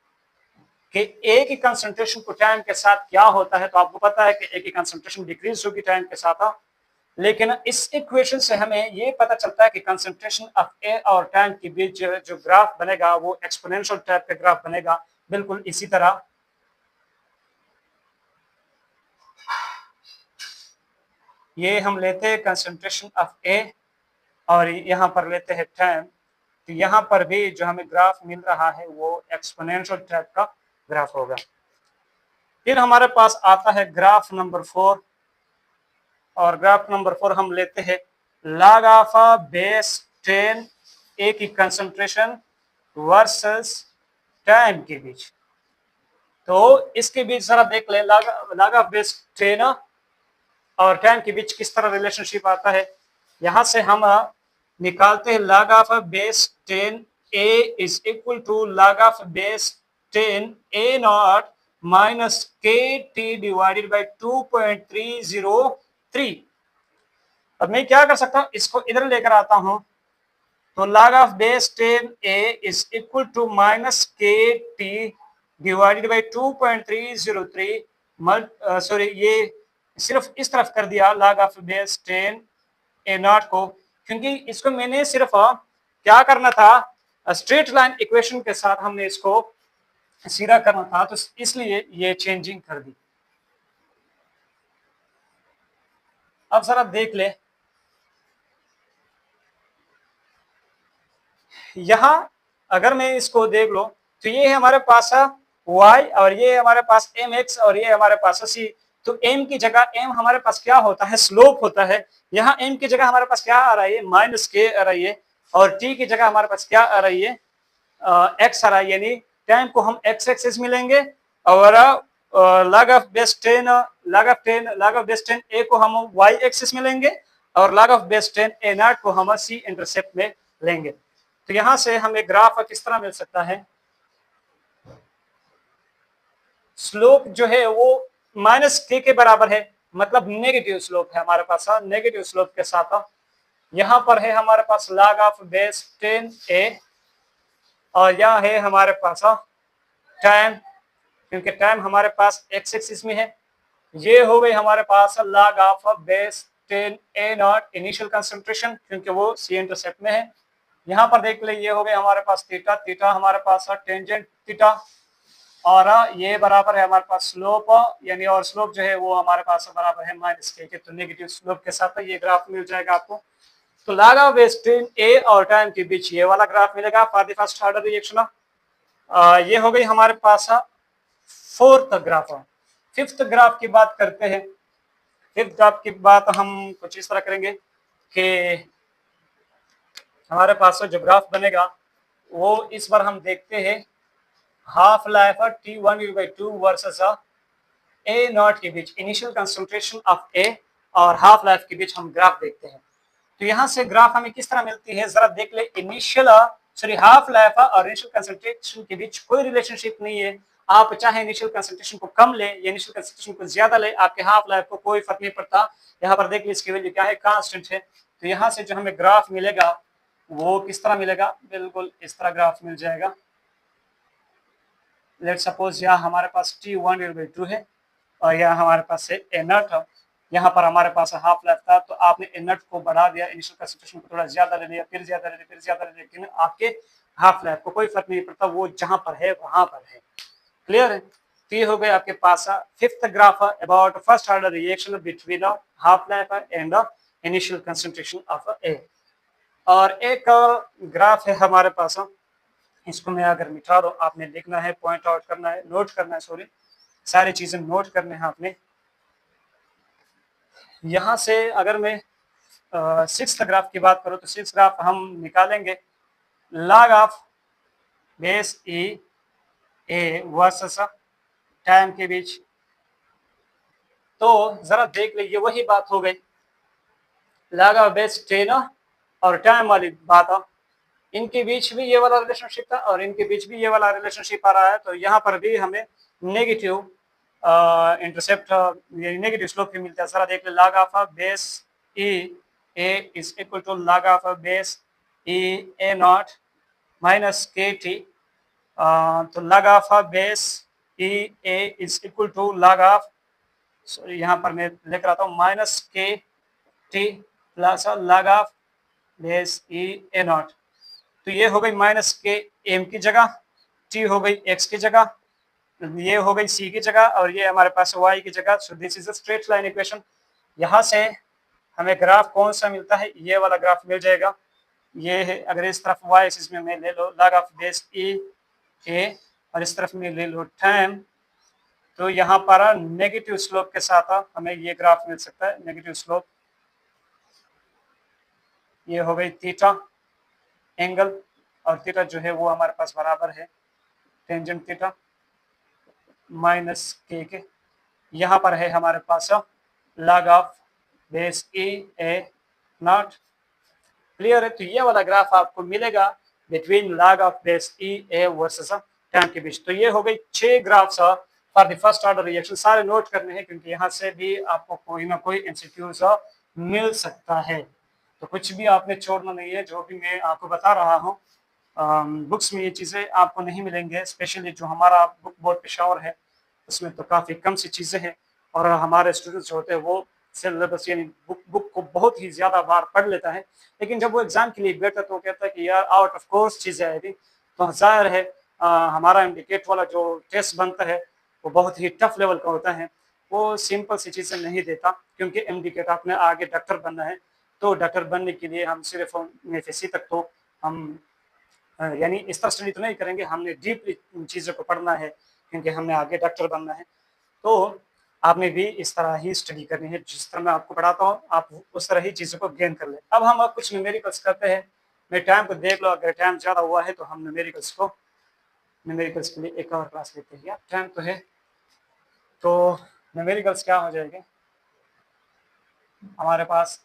कि ए की कंसंट्रेशन को टाइम के साथ क्या होता है। तो आपको पता है कि ए की कंसंट्रेशन डिक्रीज होगी टाइम के साथ, लेकिन इस इक्वेशन से हमें ये पता चलता है कि कंसंट्रेशन ऑफ ए और टाइम के बीच जो ग्राफ बनेगा वो एक्सपोनेंशियल टाइप का ग्राफ बनेगा, बिल्कुल इसी तरह। ये हम लेते हैं कंसंट्रेशन ऑफ ए और यहाँ पर लेते हैं टाइम, तो यहाँ पर भी जो हमें ग्राफ मिल रहा है वो एक्सपोनेंशियल टाइप का ग्राफ होगा। फिर हमारे पास आता है ग्राफ नंबर 4, और ग्राफ नंबर 4 हम लेते हैं log ऑफ बेस 10 ए की कंसंट्रेशन वर्सेस टाइम के बीच। तो इसके बीच जरा देख ले, log ऑफ बेस 10 और टाइम के बीच किस तरह रिलेशनशिप आता है। यहां से हम निकालते हैं log of base 10 a is equal to log of base 10 a not minus k t divided by 2.303। अब मैं क्या कर सकता हूं, इसको इधर लेकर आता हूं, तो log of base 10 a is equal to minus k t divided by 2.303 sorry ये सिर्फ इस तरफ कर दिया log of base 10 A naught को, क्योंकि इसको मैंने सिर्फ क्या करना था, स्ट्रेट लाइन इक्वेशन के साथ हमने इसको सीधा करना था, तो इसलिए ये चेंजिंग कर दी। अब जरा देख ले, यहां अगर मैं इसको देख लो तो ये है हमारे पास y और ये हमारे पास mx और ये हमारे पास c। तो m की जगह m हमारे पास क्या होता है, स्लोप होता है। यहाँ m की जगह हमारे पास क्या आ रहा है, माइनस के आ रही है, और t की जगह हमारे पास क्या आ रही है, x आ रहा है, यानी टाइम को हम x एक्सिस मिलेंगे और log of base 10 log of base 10 a को हम y एक्सिस मिलेंगे और log of base 10 a not को हम c इंटरसेप्ट में लेंगे। तो यहां से हमें ग्राफ किस तरह मिल सकता है, स्लोप जो है वो माइनस के बराबर है, मतलब नेगेटिव स्लोप है हमारे पास। नेगेटिव स्लोप के साथ यहां पर है हमारे पास log ऑफ बेस 10 a और यह है हमारे पास टाइम, क्योंकि टाइम हमारे पास एक्स एक्सिस में है। ये हो गई हमारे पास log of base 10 a not initial concentration, क्योंकि वो सी इंटरसेप्ट में है। यहाँ पर देख ले, ये हो गए हमारे पास थीटा, थीटा हमारे पास टेंजेंट थीटा, और ये बराबर है हमारे पास स्लोप, यानी और स्लोप जो है वो हमारे पास बराबर है माइनस के। तो नेगेटिव स्लोप के साथ ये ग्राफ मिल जाएगा आपको। तो log ऑफ बेस 10 a और टाइम के बीच ये वाला ग्राफ मिलेगा for the first order reaction. ये हो गई हमारे पास फोर्थ ग्राफ। फिफ्थ ग्राफ की बात करते हैं। फिफ्थ ग्राफ की बात हम कुछ इस तरह करेंगे कि हमारे पास जो ग्राफ बनेगा वो इस बार हम देखते हैं half life T1/2 versus A not के बीच, इनिशियल कंसंट्रेशन ऑफ ए और हाफ लाइफ के बीच हम ग्राफ देखते हैं। तो यहां से ग्राफ हमें किस तरह मिलती है, जरा देख ले। इनिशियल सॉरी हाफ लाइफ और इनिशियल कंसंट्रेशन के बीच कोई रिलेशनशिप नहीं है। आप चाहे इनिशियल कंसंट्रेशन को कम ले या इनिशियल कंसंट्रेशन को ज्यादा ले, आपके हाफ लाइफ को कोई फर्क नहीं पड़ता। यहाँ पर देख ले इसकी वैल्यू क्या है, कांस्टेंट है। तो यहाँ से जो हमें ग्राफ मिलेगा वो किस तरह मिलेगा, बिल्कुल इस तरह ग्राफ मिल जाएगा। लेट सपोज यहाँ हमारे पास T1/2 है और यहाँ हमारे पास है ए नॉट। यहाँ पर हमारे पास हाफ लाइफ था, तो आपने ए नॉट को बढ़ा दिया, इनिशियल कंसंट्रेशन को थोड़ा ज्यादा ले लिया, फिर ज्यादा ले लिया, फिर ज्यादा ले लिया, लेकिन आपके हाफ लाइफ को कोई फर्क नहीं पड़ता, वो जहां पर है वहां पर है। क्लियर है। तो ये हो गए आपके पास fifth graph about first order reaction between half life and initial concentration of A. और एक ग्राफ है हमारे पास, इसको मैं अगर मिटा दो, आपने लिखना है, पॉइंट आउट करना है, नोट करना है, सॉरी सारी चीजें नोट करने हैं आपने। यहाँ से अगर मैं सिक्स्थ ग्राफ की बात करूँ तो सिक्स्थ ग्राफ हम निकालेंगे log of base e A versus time के बीच। तो जरा देख लीजिए, वही बात हो गई, log ऑफ बेस 10 और टाइम वाली बात, इनके बीच भी ये वाला रिलेशनशिप था और इनके बीच भी ये वाला रिलेशनशिप आ रहा है। तो यहाँ पर भी हमें नेगेटिव इंटरसेप्ट नेगेटिव स्लोप भी मिलता है। सारा देख ले, log of base e A is equal to log of base e A not minus k t. तो log of base e A is equal to log of, sorry यहाँ पर मैं लिख रहा था minus k t plus log of base e A naught. तो ये हो गई माइनस के एम की जगह, टी हो गई एक्स की जगह, ये हो गई सी की जगह और ये हमारे पास वाई की जगह। So this is a straight line equation. यहाँ से हमें ग्राफ कौन सा मिलता है, ये वाला ग्राफ मिल जाएगा। ये है, अगर इस तरफ वाई एक्सिस में मैं ले लो log of base e A और इस तरफ में ले लो टाइम, तो यहाँ पर नेगेटिव स्लोप के साथ हमें ये ग्राफ मिल सकता है, नेगेटिव स्लोप। ये हो गई थीटा एंगल और थीटा जो है वो हमारे पास बराबर है टेंजेंट थीटा। माइनस के यहाँ पर है हमारे पास log of base e A not. Clear है? तो ये वाला ग्राफ आपको मिलेगा between log of base e A versus time के बीच। तो ये हो गई 6 graphs for the first order reaction. सारे नोट करने हैं क्योंकि यहाँ से भी आपको कोई ना कोई एमसीक्यूज मिल सकता है, तो कुछ भी आपने छोड़ना नहीं है। जो भी मैं आपको बता रहा हूँ बुक्स में ये चीज़ें आपको नहीं मिलेंगे, स्पेशली जो हमारा बुक बोर्ड पेशावर है उसमें तो काफ़ी कम सी चीज़ें हैं, और हमारे स्टूडेंट्स जो होते हैं वो सिलेबस यानी बुक को बहुत ही ज़्यादा बार पढ़ लेता है, लेकिन जब वो एग्जाम के लिए बैठता तो वो कहता है कि यार आउट ऑफ कोर्स चीज़ें आएगी। तो जाहिर है हमारा इंडिकेट वाला जो टेस्ट बनता है वो बहुत ही टफ लेवल का होता है, वो सिंपल सी चीज़ें नहीं देता, क्योंकि इंडिकेट आपने आगे डॉक्टर बनना है। तो डॉक्टर बनने के लिए हम सिर्फ एफएससी तक तो हम यानी इस तरह स्टडी तो नहीं करेंगे, हमने डीप चीज़ों को पढ़ना है क्योंकि हमें आगे डॉक्टर बनना है। तो आपने भी इस तरह ही स्टडी करनी है, जिस तरह मैं आपको पढ़ाता हूँ आप उस तरह ही चीज़ों को गेन कर लें। अब हम कुछ न्यूमेरिकल्स करते हैं। मेरे टाइम को देख लो, अगर टाइम ज़्यादा हुआ है तो हम न्यूमेरिकल्स के लिए एक और क्लास लेते हैं। टाइम तो है, तो न्यूमेरिकल्स क्या हो जाएंगे हमारे पास,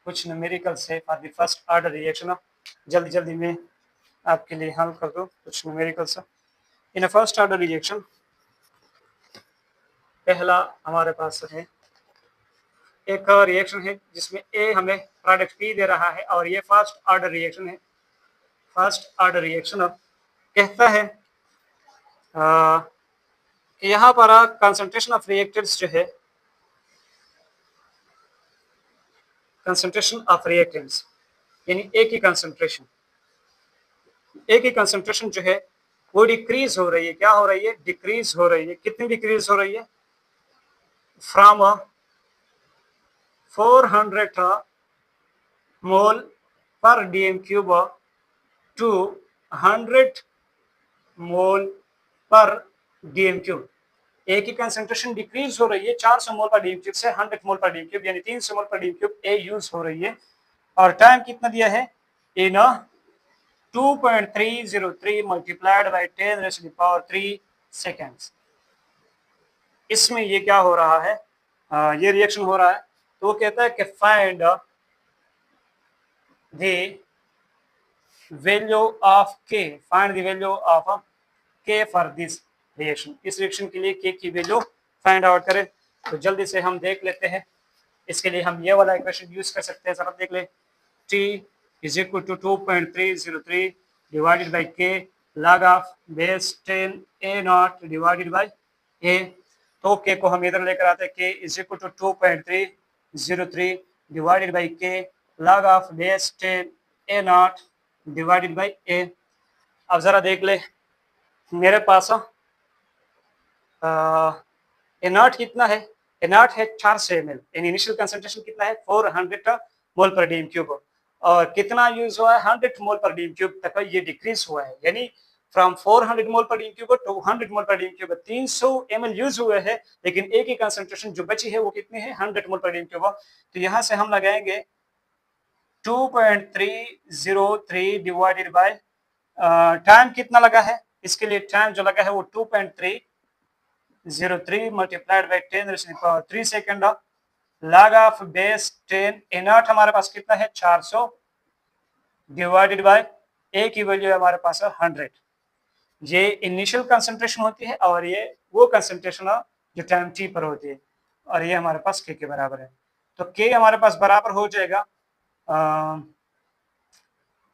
कुछ न्यूमेरिकल्स है for the first order reaction. जल्दी जल्दी में आपके लिए हल कर दो कुछ न्यूमेरिकल्स इन अ फर्स्ट ऑर्डर रिएक्शन। पहला हमारे पास है एक रिएक्शन है जिसमें ए हमें प्रोडक्ट पी दे रहा है और ये फर्स्ट ऑर्डर रिएक्शन है। फर्स्ट ऑर्डर रिएक्शन अब कहता है कि यहाँ पर कंसंट्रेशन ऑफ रिएक्टेंट्स जो है, कंसंट्रेशन ऑफ रिएक्टेंट्स यानी ए की कंसंट्रेशन जो है वो डिक्रीज हो रही है। क्या हो रही है? डिक्रीज हो रही है। कितनी डिक्रीज हो रही है? फ्रॉम 400 मोल पर डीएम क्यूब टू 100 मोल पर डीएम क्यूब। ए की कंसंट्रेशन डिक्रीज हो रही है 400 मोल पर डीएम क्यूब से 100 मोल पर डीएम क्यूब, यानी 300 मोल पर डीएम क्यूब ए यूज हो रही है। और टाइम कितना दिया है? इन 2.303 मल्टीप्लाइड बाई 10⁻³ सेकेंड्स। इसमें ये क्या हो रहा है? ये रिएक्शन हो रहा है। तो वो कहता है कि फाइंड द वैल्यू ऑफ के, फाइंड द वैल्यू ऑफ के फॉर दिस रिएक्शन। इस रिएक्शन के लिए के की वैल्यू फाइंड आउट करें। तो जल्दी से हम देख लेते हैं। इसके लिए हम ये वाला इक्वेशन यूज कर सकते हैं। जरा देख ले, t is equal to 2.303 divided by k log of base 10 a not divided by a। तो के को हम इधर लेकर आते हैं, k is equal to 2.303 divided by k log of base 10 a not divided by a। अब जरा देख ले, मेरे पास ए नॉट कितना है? ए नॉट है 400 ml। इनिशियल कंसंट्रेशन कितना है? 400 मोल पर डीएम क्यूब। और कितना यूज हुआ है? 100 मोल पर डीएम क्यूब तक ये डिक्रीज हुआ है, यानी फ्रॉम 400 मोल पर डीएम क्यूब टू 100 मोल पर डीएम क्यूब 300 ml यूज हुए हैं, लेकिन ए की कंसंट्रेशन जो बची है वो कितनी है? 100 मोल पर डीएम क्यूब। तो यहाँ से हम लगाएंगे 2.303 डिवाइडेड बाय टाइम कितना लगा है? इसके लिए टाइम जो लगा है वो 2.303 multiplied by 10⁻³ second. log of base 10 A not हमारे पास कितना है? 400 डिवाइडेड बाय ए की वैल्यू हमारे पास है 100। ये इनिशियल कंसंट्रेशन होती है और ये वो कंसंट्रेशन जो टाइम टी पर होती है, और ये हमारे पास के बराबर है। तो के हमारे पास बराबर हो जाएगा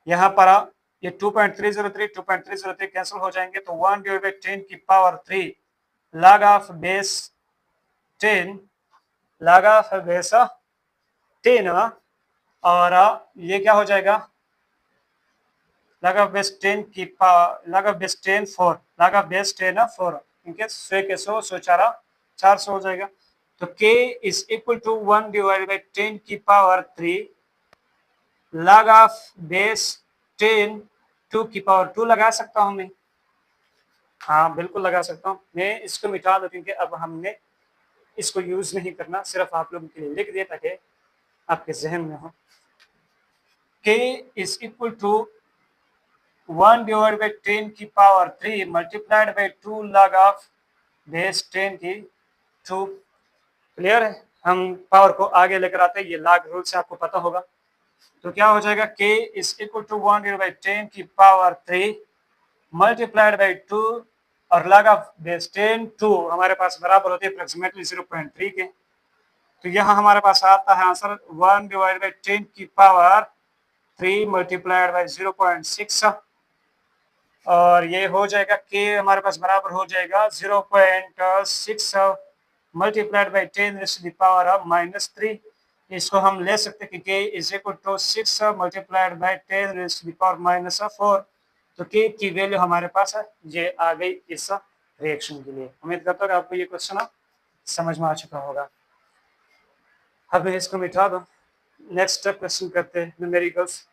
यहाँ पर ये 2.303 कैंसिल हो जाएंगे, तो 1 डिवाइड बाई 10 की power 3 log of base 10 log of base 10 और ये क्या हो जाएगा? log ऑफ बेस 10 की power log of base 10 4 log of base 10 4 इनके 100 के 100 100 400 हो जाएगा। तो k is equal to 1 divide by 10 की पावर 3 log ऑफ बेस 10 2 की पावर 2 लगा सकता हूं मैं। हाँ बिल्कुल लगा सकता हूँ। मैं इसको मिटा दूं क्योंकि अब हमने इसको यूज नहीं करना, सिर्फ आप लोगों के लिए लिख दिया ताकि आपके जहन में हो। k is equal to 1 divide by 10 की power 3 multiplied by 2 log of base 10 की 2। क्लियर है? हम पावर को आगे लेकर आते हैं, ये लॉग रूल से आपको पता होगा। तो क्या हो जाएगा, k इज इक्वल टू 1/10 की पावर 3 मल्टीप्लाइड बाई 2 और log ऑफ बेस 10 2 हमारे पास बराबर होती है अप्रोक्सीमेटली 0.3 के। तो यहाँ हमारे पास आता है आंसर 1/10 की पावर 3 मल्टीप्लाइड बाई 0.6 और ये हो जाएगा k हमारे पास बराबर हो जाएगा 0.6 multiplied by 10 raise to the power of -3। इसको हम ले सकते हैं कि k is equal to 6 multiplied by 10 raise to the power -4। तो k की वैल्यू हमारे पास है, ये आ गई इस रिएक्शन के लिए। उम्मीद करता हूँ कि आपको ये क्वेश्चन समझ में आ चुका होगा। अब मैं इसको मिटा दूँ, नेक्स्ट क्वेश्चन करते हैं न्यूमेरिकल्स।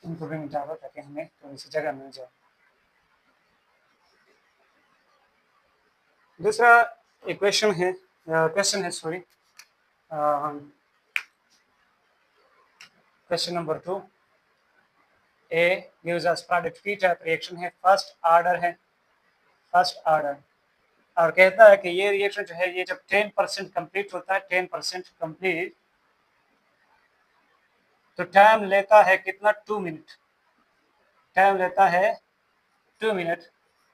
इनको भी मिटा दो ताकि हमें थोड़ी सी जगह मिल जाए। दूसरा इक्वेशन है, क्वेश्चन है, sorry, question number 2। A gives us product P type reaction है, फर्स्ट ऑर्डर है, फर्स्ट ऑर्डर, और कहता है कि ये रिएक्शन जो है ये जब 10% कंप्लीट होता है, 10% कंप्लीट, तो टाइम लेता है कितना, 2 मिनट, टाइम लेता है 2 मिनट।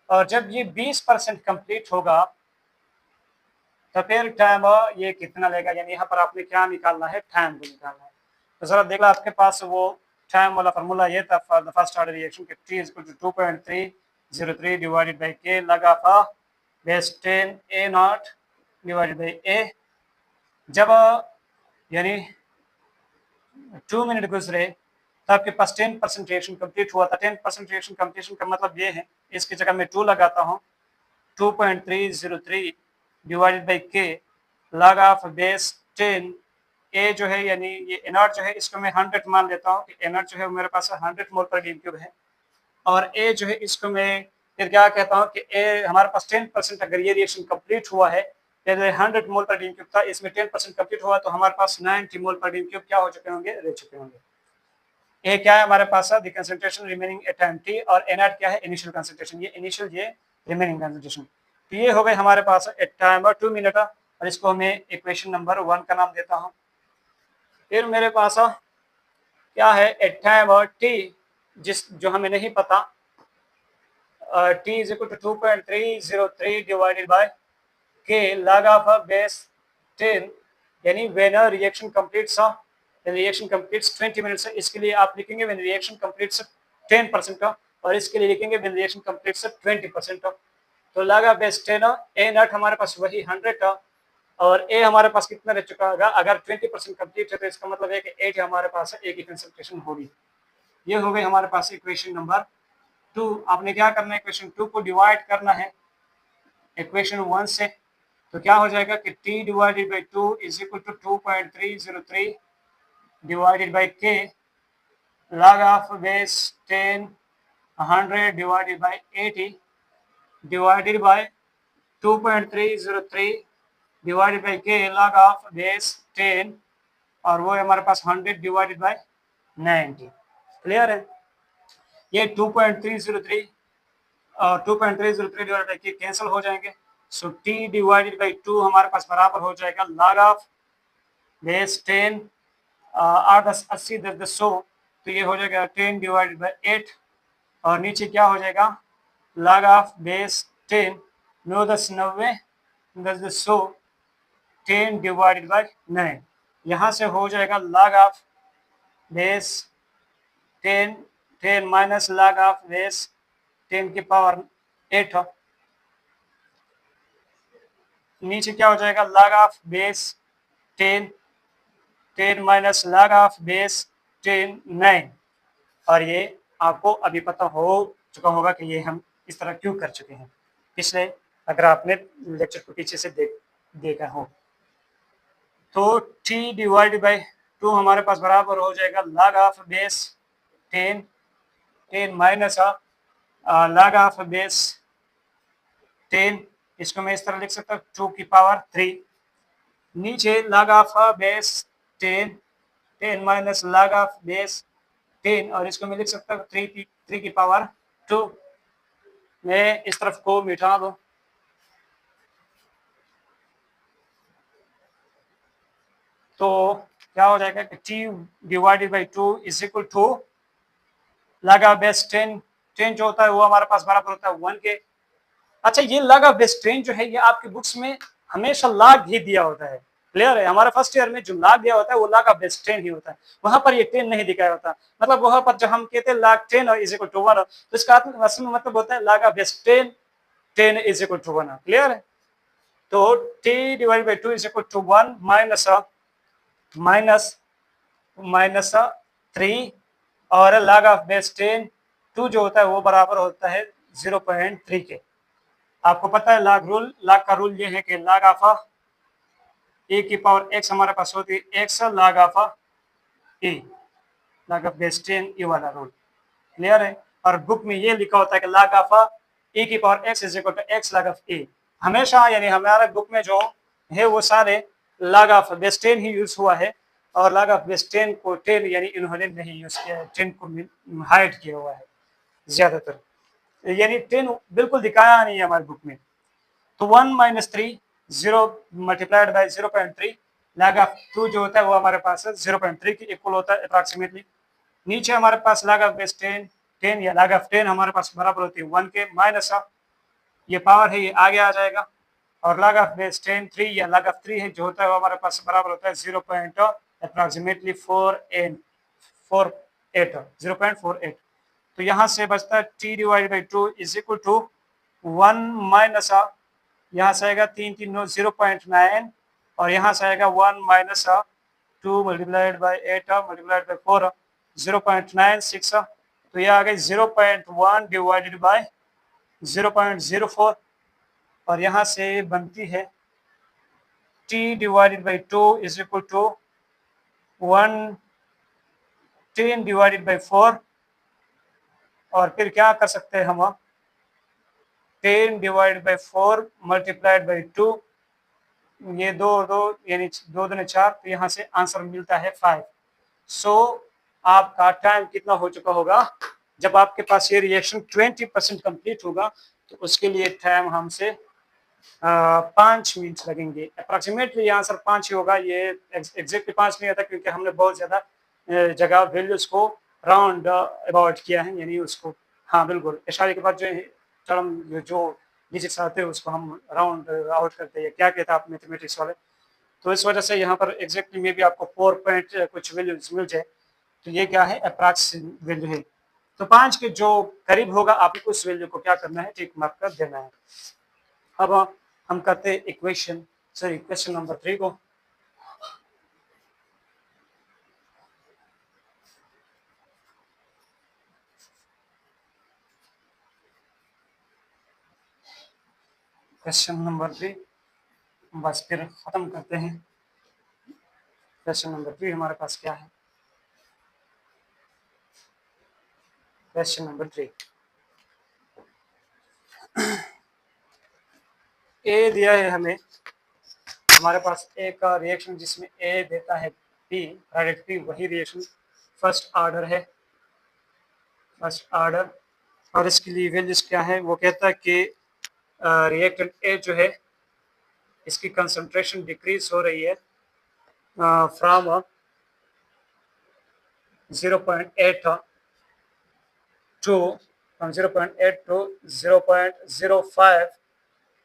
और जब ये 20% कंप्लीट होगा तो फिर टाइम ये कितना लेगा, यानी यहाँ पर आपने क्या निकालना है, टाइम को निकालना है। तो जरा देखना आपके पास वो टाइम वाला फार्मूला ये था for the first order reaction के t is equal to 2.303 divided by k लगा था base 10 a not divided by a। जब यानी 2 मिनट गुजरे तो आपके पास 10% रिएक्शन कंप्लीट हुआ था। 10% रिएक्शन कंप्लीशन का मतलब ये है, इसकी जगह मैं 2 लगाता हूँ, 2.303 डिवाइडेड बाई के लॉग ऑफ बेस 10 ए जो है यानी ये एनआर जो है इसको मैं 100 मान लेता हूँ कि एनआर जो है मेरे पास 100 मोल पर डी क्यूब है, और ए जो है इसको मैं फिर क्या कहता हूँ कि ए हमारे पास 10% अगर ये रिएक्शन कंप्लीट हुआ है, जैसे 100 मोल पर डी क्यूब था, इसमें 10% कंप्लीट हुआ तो हमारे पास 90 मोल पर डी क्यूब क्या हो चुके होंगे, रह चुके होंगे। ए क्या है हमारे पास, the concentration remaining at time T, और एनआर क्या है, इनिशियल कंसंट्रेशन, ये इनिशियल, ये रिमेनिंग कंसंट्रेशन। तो ये हो गए हमारे पास एट टाइम 2 मिनट, और इसको मैं इक्वेशन नंबर 1 का नाम देता हूँ। फिर मेरे पास क्या है, एट टाइम टी, जिस जो हमें नहीं पता, t is equal to 2.303 divided by k log of base 10, यानी when a reaction completes 20 minutes, इसके लिए आप लिखेंगे when reaction completes 10% और इसके लिए लिखेंगे when reaction completes 20%। तो log of base 10 a not हमारे पास वही 100 और a हमारे पास कितना रह चुका होगा, अगर 20% कंप्लीट है तो इसका मतलब है कि 8 हमारे पास है, एक ही कंसंट्रेशन होगी। ये हो गई हमारे पास इक्वेशन नंबर 2। आपने क्या करना है, इक्वेशन 2 को डिवाइड करना है इक्वेशन 1 से। तो क्या हो जाएगा कि t divided by 2 is equal to 2.303 divided by k log of base 10 100 divided by 80 divided by 2.303 divided by k log of base 10 और वो हमारे पास 100 डिवाइडेड बाई 90। क्लियर है? ये 2.303 और 2.303 डिवाइडेड बाई k कैंसिल हो जाएंगे। सो t डिवाइडेड बाई 2 हमारे पास बराबर हो जाएगा log ऑफ बेस 10 8 10 80 10 10 100, तो ये हो जाएगा 10 डिवाइडेड बाई 8 और नीचे क्या हो जाएगा log of base 10 9 10 90 10 10 100 10 divided by 9। यहाँ से हो जाएगा log of base 10 10 minus log of base 10 की पावर 8, नीचे क्या हो जाएगा log of base 10 10 minus log of base 10 9। और ये आपको अभी पता हो चुका होगा कि ये हम इस तरह क्यों कर चुके हैं पिछले, अगर आपने लेक्चर को पीछे से देखा हो। तो t डिवाइड बाई 2 हमारे पास बराबर हो जाएगा log of base 10 10 minus log of base 10, इसको मैं इस तरह लिख सकता हूँ 2 की पावर 3, नीचे log of base 10 10 minus log of base 10, और इसको मैं लिख सकता हूँ 3 की पावर 2। मैं इस तरफ को मिटा दूं, तो क्या हो जाएगा कि t divided by 2 is equal to log of base 10 जो होता है वो हमारे पास बराबर होता है 1 के। अच्छा, ये log ऑफ बेस 10 जो है ये आपकी बुक्स में हमेशा log ही दिया होता है, क्लियर है। हमारे फर्स्ट ईयर में जो log दिया होता है वो log ऑफ बेस 10 ही होता है, वहां पर ये 10 नहीं दिखाया होता। मतलब वहां पर जब हम कहते हैं log 10 और इज इक्वल टू 1, तो इसका असल में मतलब होता है log of base 10 is equal to 1, clear है। तो t divide by 2 is equal to 1 minus minus minus 3, और log ऑफ बेस 10 2 जो होता है वो बराबर होता है 0.3 के। आपको पता है log का रूल ये है कि log ऑफ e की पावर x हमारे पास होती है x log of e, log of base 10 ये वाला रूल, क्लियर है। और बुक में ये लिखा होता है कि log ऑफ e की power x is equal to x log of e। हमेशा यानी हमारे बुक में जो है वो सारे log of base 10 he use हुआ है, और log ऑफ बेस 10 को 10 यानी इन्होंने नहीं यूज किया है, 10 को हाइड किया हुआ है ज्यादातर, यानी 10 बिल्कुल दिखाया नहीं है हमारे बुक में। तो 1 minus 3 0 multiplied by 0.3, log of 2 जो होता है वो हमारे पास 0.3 के इक्वल होता है अप्रॉक्सीमेटली। नीचे हमारे पास log ऑफ बेस 10 या log ऑफ 10 हमारे पास बराबर होती है 1 के, माइनस ये पावर है ये आगे आ जाएगा, और log ऑफ बेस 10 3 या log ऑफ 3 है जो होता है वो हमारे पास बराबर होता है 0.48। तो यहाँ से बचता है t divide by 2 is equal to 1 minus यहाँ से आएगा 3 3 9 0.9, और यहाँ से आएगा 1 minus 2 multiplied by 8 multiplied by 4 0.96। तो ये आ गई 0.1 डिवाइडेड बाई 0.04, और यहाँ से बनती है t divided by 2 is equal to 10 divided by 4, और फिर क्या कर सकते हैं हम 10 डिवाइडेड बाई 4 मल्टीप्लाइड बाई 2, ये दो दो यानी 2 दूनी 4, तो यहाँ से आंसर मिलता है 5। सो आपका टाइम कितना हो चुका होगा, जब आपके पास ये रिएक्शन 20% कंप्लीट होगा तो उसके लिए टाइम हमसे 5 मिनट लगेंगे अप्रॉक्सीमेटली। आंसर 5 ही होगा, ये एग्जैक्टली 5 नहीं आता क्योंकि हमने बहुत ज़्यादा जगह वैल्यूज को राउंड अबाउट किया है, यानी उसको, हाँ बिल्कुल, इशारे के बाद जो टर्म जो डिजिट्स आते हैं उसको हम राउंड आउट करते हैं, क्या कहते हैं आप मैथमेटिक्स वाले। तो इस वजह से यहाँ पर एग्जैक्टली में भी आपको 4 पॉइंट कुछ वैल्यूज मिल जाए, तो ये क्या है अप्रॉक्स वैल्यू है। तो 5 के जो करीब होगा आपको उस वैल्यू को क्या करना है, टिक मार्क कर देना है। अब हम करते हैं क्वेश्चन नंबर 3 को। क्वेश्चन नंबर 3 बस फिर खत्म करते हैं। क्वेश्चन नंबर 3 हमारे पास क्या है, क्वेश्चन नंबर 3 ए दिया है हमें, हमारे पास एक रिएक्शन जिसमें ए देता है पी, प्रोडक्ट पी, वही रिएक्शन फर्स्ट ऑर्डर है, फर्स्ट ऑर्डर, और इसके लिए वैल्यूज क्या है, वो कहता है कि रिएक्टेंट ए जो है इसकी कंसंट्रेशन डिक्रीज हो रही है फ्रॉम 0.8 टू from 0.8 to 0.05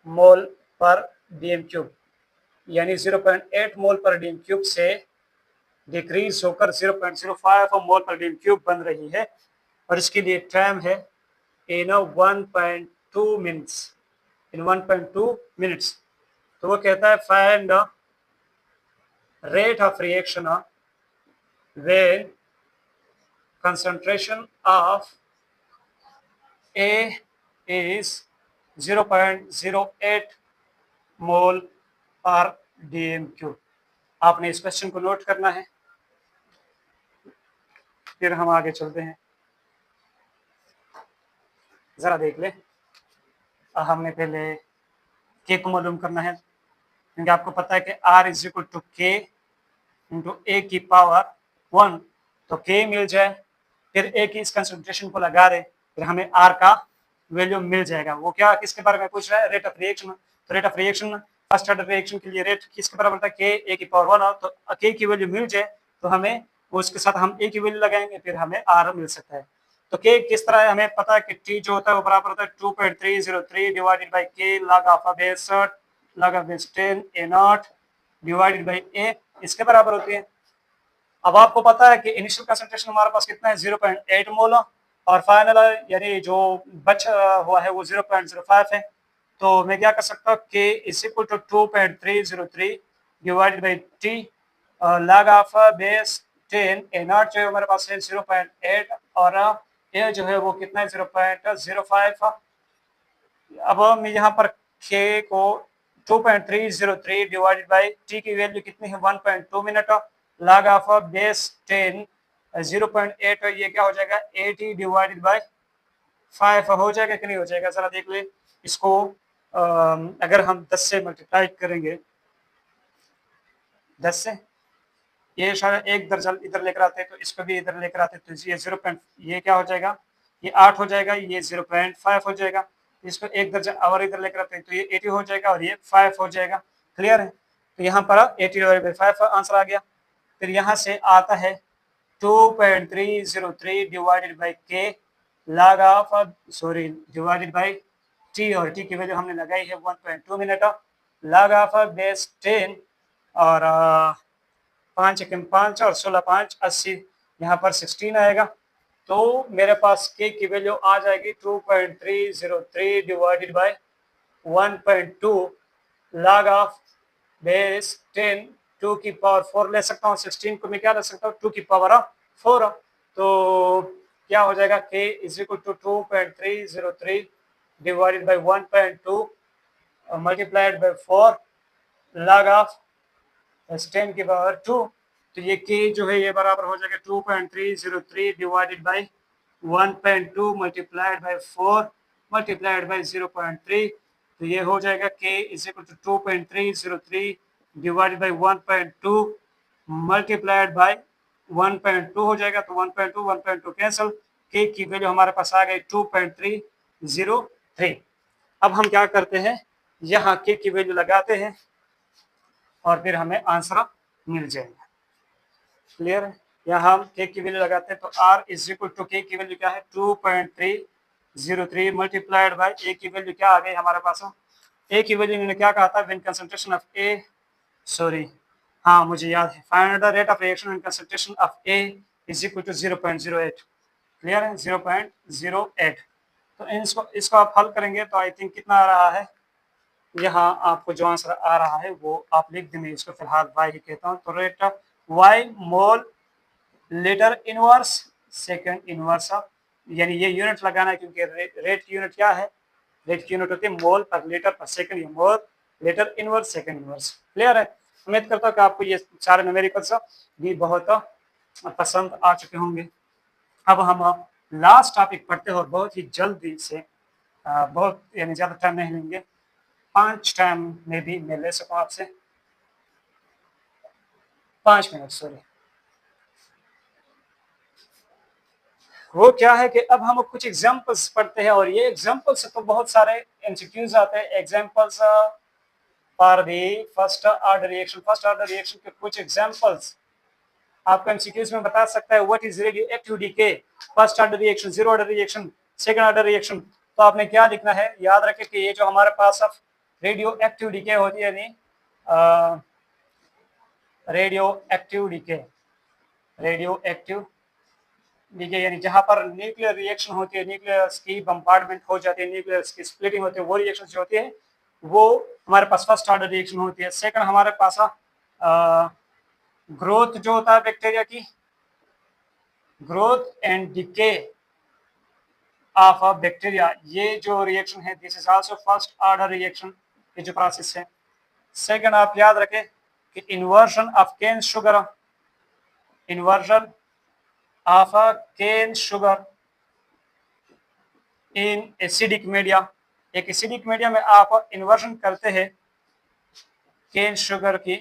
मोल पर डीएम क्यूब, यानी 0.8 मोल पर डीएम क्यूब से डिक्रीज होकर 0.05 मोल पर डीएम क्यूब बन रही है, और इसके लिए टाइम है इन 1.2 मिनट्स, इन 1.2 मिनट्स। तो वो कहता है find rate of reaction when concentration of A is 0.08 मोल पर डीएम क्यूब। आपने इस क्वेश्चन को नोट करना है, फिर हम आगे चलते हैं। जरा देख ले, हमने पहले के को मालूम करना है, क्योंकि आपको पता है कि R इज इक्वल टू के इंटू ए की पावर 1, तो K मिल जाए, फिर A की इस कंसंट्रेशन को लगा दे, फिर हमें R का वैल्यू मिल जाएगा। वो क्या किसके बारे में पूछ रहा है? Rate of reaction. तो rate of reaction first order reaction के लिए रेट किसके बराबर था? K A की पावर 1, तो K की वैल्यू मिल जाए तो हमें उसके साथ हम A की वैल्यू लगाएंगे, फिर हमें R मिल सकता है। तो K किस तरह है? हमें पता है कि T जो होता है वो बराबर होता है 2.303 divided by K log of base 10 A0 divided by A, इसके बराबर होती है। अब आपको पता है कि इनिशियल कंसंट्रेशन हमारे पास कितना है? 0.8 मोल, और फाइनल यानी जो बचा हुआ है वो 0.05 है। तो मैं क्या कर सकता हूँ? K is equal to 2.303 divided by T log of base 10 A0 जो है हमारे पास है 0.8, और A जो है वो कितना है? 0.05। अब हम यहाँ पर K को 2.303 डिवाइडेड बाई T की वैल्यू कितनी है? 1.2 मिनट, log ऑफ बेस 10 0.8, ये क्या हो जाएगा? 80 डिवाइडेड बाई 5 हो जाएगा कि नहीं हो जाएगा? जरा देख ले इसको। अगर हम 10 से मल्टीप्लाई करेंगे, 10 से, ये शायद एक दर्जन इधर लेकर आते हैं तो इसको भी इधर लेकर आते तो ये 0. ये क्या हो जाएगा? ये 8 हो जाएगा, ये 0.5 हो जाएगा। इसको एक दर्जन और इधर लेकर आते हैं तो ये 80 हो जाएगा और ये 5 हो जाएगा। क्लियर है? तो यहाँ पर 80/5 आंसर आ गया। फिर यहाँ से आता है 2.303 divided by K log of divided by T, और T की वैल्यू हमने लगाई है 1.2 मिनट, log ऑफ बेस 10, और 5 एकम 5 और 16 5 80, यहाँ पर 16 आएगा। तो मेरे पास K की वैल्यू आ जाएगी 2.303 divided by 1.2 log of base 10 2 की पावर 4 ले सकता हूँ, 16 को मैं क्या ले सकता हूँ? 2 की पावर 4। तो क्या हो जाएगा? K is equal to 2.303 divided by 1.2 multiplied by 4 log of 10 की पावर 2। तो ये K जो है ये बराबर हो जाएगा 2.303 divided by 1.2 multiplied by 4 multiplied by 0.3। तो ये हो जाएगा K is equal to 2.303 divided by 1.2 multiplied by 1.2 हो जाएगा। तो 1.2 कैंसिल, K की वैल्यू हमारे पास आ गई 2.303। अब हम क्या करते हैं? यहाँ K की वैल्यू लगाते हैं और फिर हमें आंसर मिल जाएगा। क्लियर है? यहाँ हम K की वैल्यू लगाते हैं तो R is equal to K की वैल्यू क्या है? 2.303 मल्टीप्लाइड बाई A की वैल्यू क्या आ गई हमारे पास? A की वैल्यू ने क्या कहा था? व्हेन कंसंट्रेशन ऑफ A, हाँ मुझे याद है, find the rate of reaction and concentration of A is equal to 0.08। Clear है? 0.08। तो इसको आप हल करेंगे तो आई थिंक कितना आ रहा है? यहाँ आपको जो आंसर आ रहा है वो आप लिख देंगे, इसको फिलहाल y ही कहता हूँ। तो rate of y mole litre inverse second inverse, यानी ये यूनिट लगाना है क्योंकि रेट की यूनिट क्या है? रेट की यूनिट होती है मोल पर लीटर पर second, mole litre inverse second inverse. Clear है? उम्मीद करता हूँ कि आपको ये सारे न्यूमेरिकल्स भी बहुत पसंद आ चुके होंगे। अब हम लास्ट टॉपिक पढ़ते हैं और बहुत ही जल्दी से, बहुत यानी ज़्यादा टाइम नहीं लेंगे, 5 टाइम में भी मैं ले सकूँ आपसे, 5 मिनट। वो क्या है कि अब हम कुछ एग्जांपल्स पढ़ते हैं और ये एग्जांपल्स तो बहुत सारे एमसीक्यूज आते हैं। Examples for the first order reaction, first order reaction के कुछ एग्जांपल्स आपको एमसीक्यूज में बता सकता है। What is radioactive decay? First order reaction, zero order reaction, second order reaction. तो आपने क्या लिखना है? याद रखें कि ये जो हमारे पास रेडियो एक्टिव डीके होती है, यानी radioactive decay, radioactive decay यानी जहां पर न्यूक्लियर रिएक्शन होती है, न्यूक्लियर की बम्बार्डमेंट हो जाती है, न्यूक्लियर की स्प्लिटिंग होती है, वो रिएक्शन जो होती है वो हमारे पास फर्स्ट ऑर्डर रिएक्शन होती है। सेकंड हमारे पास ग्रोथ जो होता है बैक्टीरिया की, growth and decay of a bacteria, ये जो रिएक्शन है this is also first order reaction, ये जो प्रोसेस है। सेकंड आप याद रखें कि inversion of cane sugar, inversion of a cane sugar in acidic media, एक एसिडिक मीडिया में आप इन्वर्जन करते हैं केन शुगर की,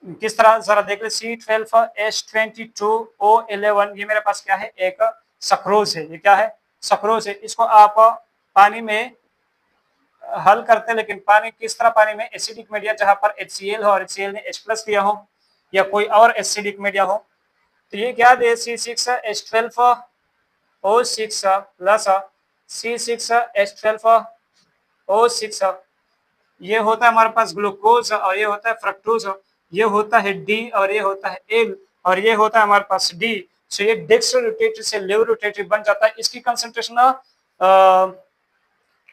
किस तरह जरा देख ले, C12H22O11 ये मेरे पास क्या है, एक सक्रोज है। ये क्या है, सक्रोज है। इसको आप पानी में हल करते हैं, लेकिन पानी किस तरह, पानी में एसिडिक मीडिया जहां पर HCl हो और HCl ने H+ दिया हो या कोई और एसिडिक मीडिया हो, तो ये क्या दे, C6H12O6 प्लस C6H12O6, ये होता है हमारे पास ग्लूकोज और ये होता है फ्रक्टोज, ये होता है डी और ये होता है एल और ये होता है हमारे पास डी। सो ये डेक्सट्रोरोटेटरी से लेवरोटेटरी बन जाता है। इसकी कंसंट्रेशन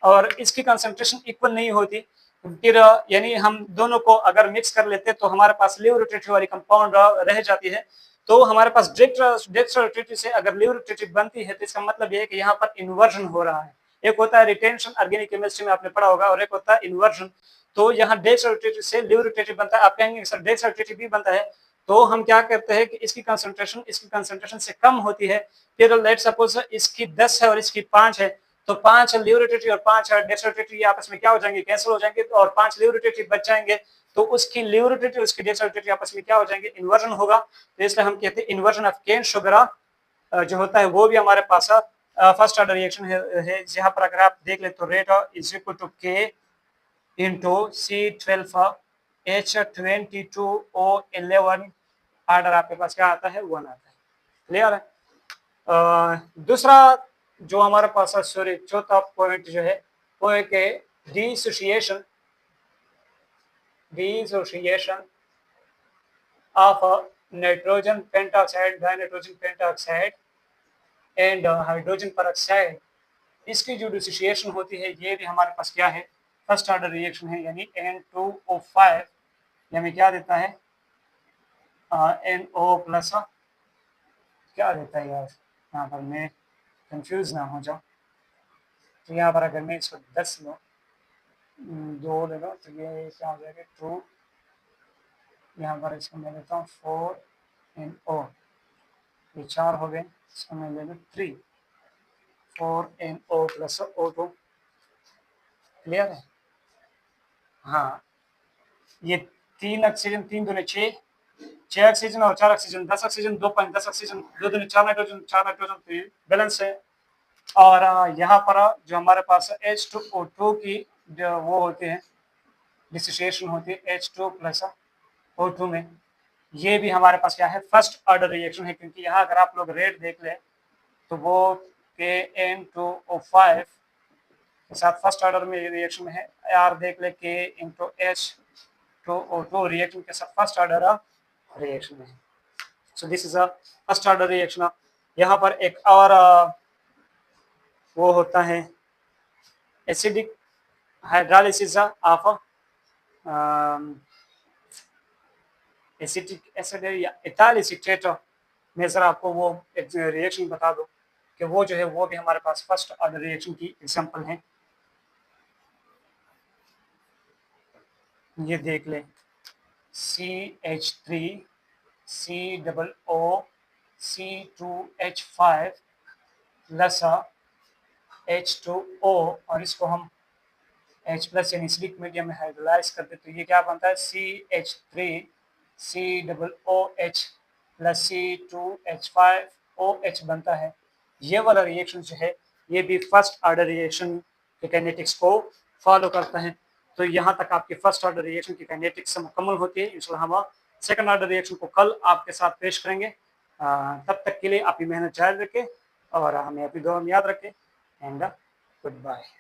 और इसकी कंसंट्रेशन इक्वल नहीं होती, फिर यानी हम दोनों को अगर मिक्स कर लेते तो हमारे पास लेवरोटेटरी वाली कंपाउंड रह जाती है। तो हमारे पास डेक्सट्रोरोटेटरी से अगर लेवरोटेटरी बनती है तो इसका मतलब ये है कि यहाँ पर इन्वर्जन हो रहा है। एक होता है रिटेंशन, ऑर्गेनिक केमिस्ट्री में आपने पढ़ा होगा, और एक होता है इन्वर्जन। तो यहाँ डेक्सट्रोरोटेटरी से लेवरोटेटरी बनता है। आप कहेंगे सर डेक्सट्रोरोटेटरी भी बनता है, तो हम क्या करते हैं कि इसकी कंसंट्रेशन से कम होती है। फिर लेट सपोज इसकी 10 है और इसकी 5 है, तो 5 लेवरोटेटरी और 5 डेक्सट्रोरोटेटरी आपस में क्या हो जाएंगे, कैंसिल हो जाएंगे, और 5 लेवरोटेटरी बच जाएंगे। तो उसकी लेवरोटेटरी उसकी डेक्सट्रोरोटेटरी आपस में क्या हो जाएंगे, इन्वर्जन होगा। तो इसलिए हम कहते हैं इन्वर्जन ऑफ केन शुगर जो होता है वो भी हमारे पास फर्स्ट ऑर्डर रिएक्शन है। जहां पर अगर आप देख ले तो रेट इज इक्वल टू के इंटू C12H22O11 ऑर्डर आपके पास क्या आता है, 1 आता है। क्लियर है। दूसरा जो हमारे पास सॉरी चौथा पॉइंट जो है वो है कि dissociation of nitrogen pentoxide, dinitrogen pentoxide and hydrogen peroxide. इसकी जो डिसोसिएशन होती है ये भी हमारे पास क्या है, फर्स्ट ऑर्डर रिएक्शन है। यानी N2O5 हमें क्या देता है, NO प्लस क्या देता है यार, यहाँ पर मैं कंफ्यूज ना हो जाऊँ। तो यहाँ पर अगर मैं इसको 10 लूँ, 2 ले लो तो ये क्या हो जाएगा 2, यहाँ पर इसको मैं लेता हूँ 4NO, ये 4 हो गए। इसको मैं ले लूँ 3, 4NO प्लस O2। क्लियर है। हाँ, ये 3 ऑक्सीजन, 3 दूनी 6, 6 ऑक्सीजन और 4 ऑक्सीजन 10 ऑक्सीजन, 2 पॉइंट 10 ऑक्सीजन, 2 दूनी 4 नाइट्रोजन, 4 नाइट्रोजन, तो बैलेंस है। और यहाँ पर जो हमारे पास H2O2 की जो वो होते हैं डिसोसिएशन होती है H2 प्लस O2 में, ये भी हमारे पास क्या है, फर्स्ट ऑर्डर रिएक्शन है। क्योंकि यहाँ अगर आप लोग रेट देख लें तो वो KN2O5 के साथ फर्स्ट ऑर्डर में रिएक्शन है। R देख ले K*H2O2 रिएक्शन के साथ फर्स्ट ऑर्डर रिएक्शन है। So this is a first order reaction. यहाँ पर एक और वो होता है acidic hydrolysis of acetic acid या इथाइल एसीटेट। मैं जरा आपको वो एक रिएक्शन बता दूं कि वो जो है वो भी हमारे पास फर्स्ट ऑर्डर रिएक्शन की एग्जांपल है। ये देख लें CH3 COO C2H5 plus H2O और इसको हम H+ यानी एसिडिक मीडियम में हाइड्रोलाइज करते तो ये क्या बनता है CH3 COOH प्लस C2H5OH बनता है। ये वाला रिएक्शन जो है ये भी फर्स्ट ऑर्डर रिएक्शन के काइनेटिक्स को फॉलो करता है। तो यहाँ तक आपकी फर्स्ट ऑर्डर रिएक्शन की काइनेटिक्स मुकम्मल होती है। इंशाल्लाह हम सेकंड ऑर्डर रिएक्शन को कल आपके साथ पेश करेंगे। तब तक के लिए आपकी मेहनत जारी रखें और हमें अपनी दुआ में याद रखें। And good bye.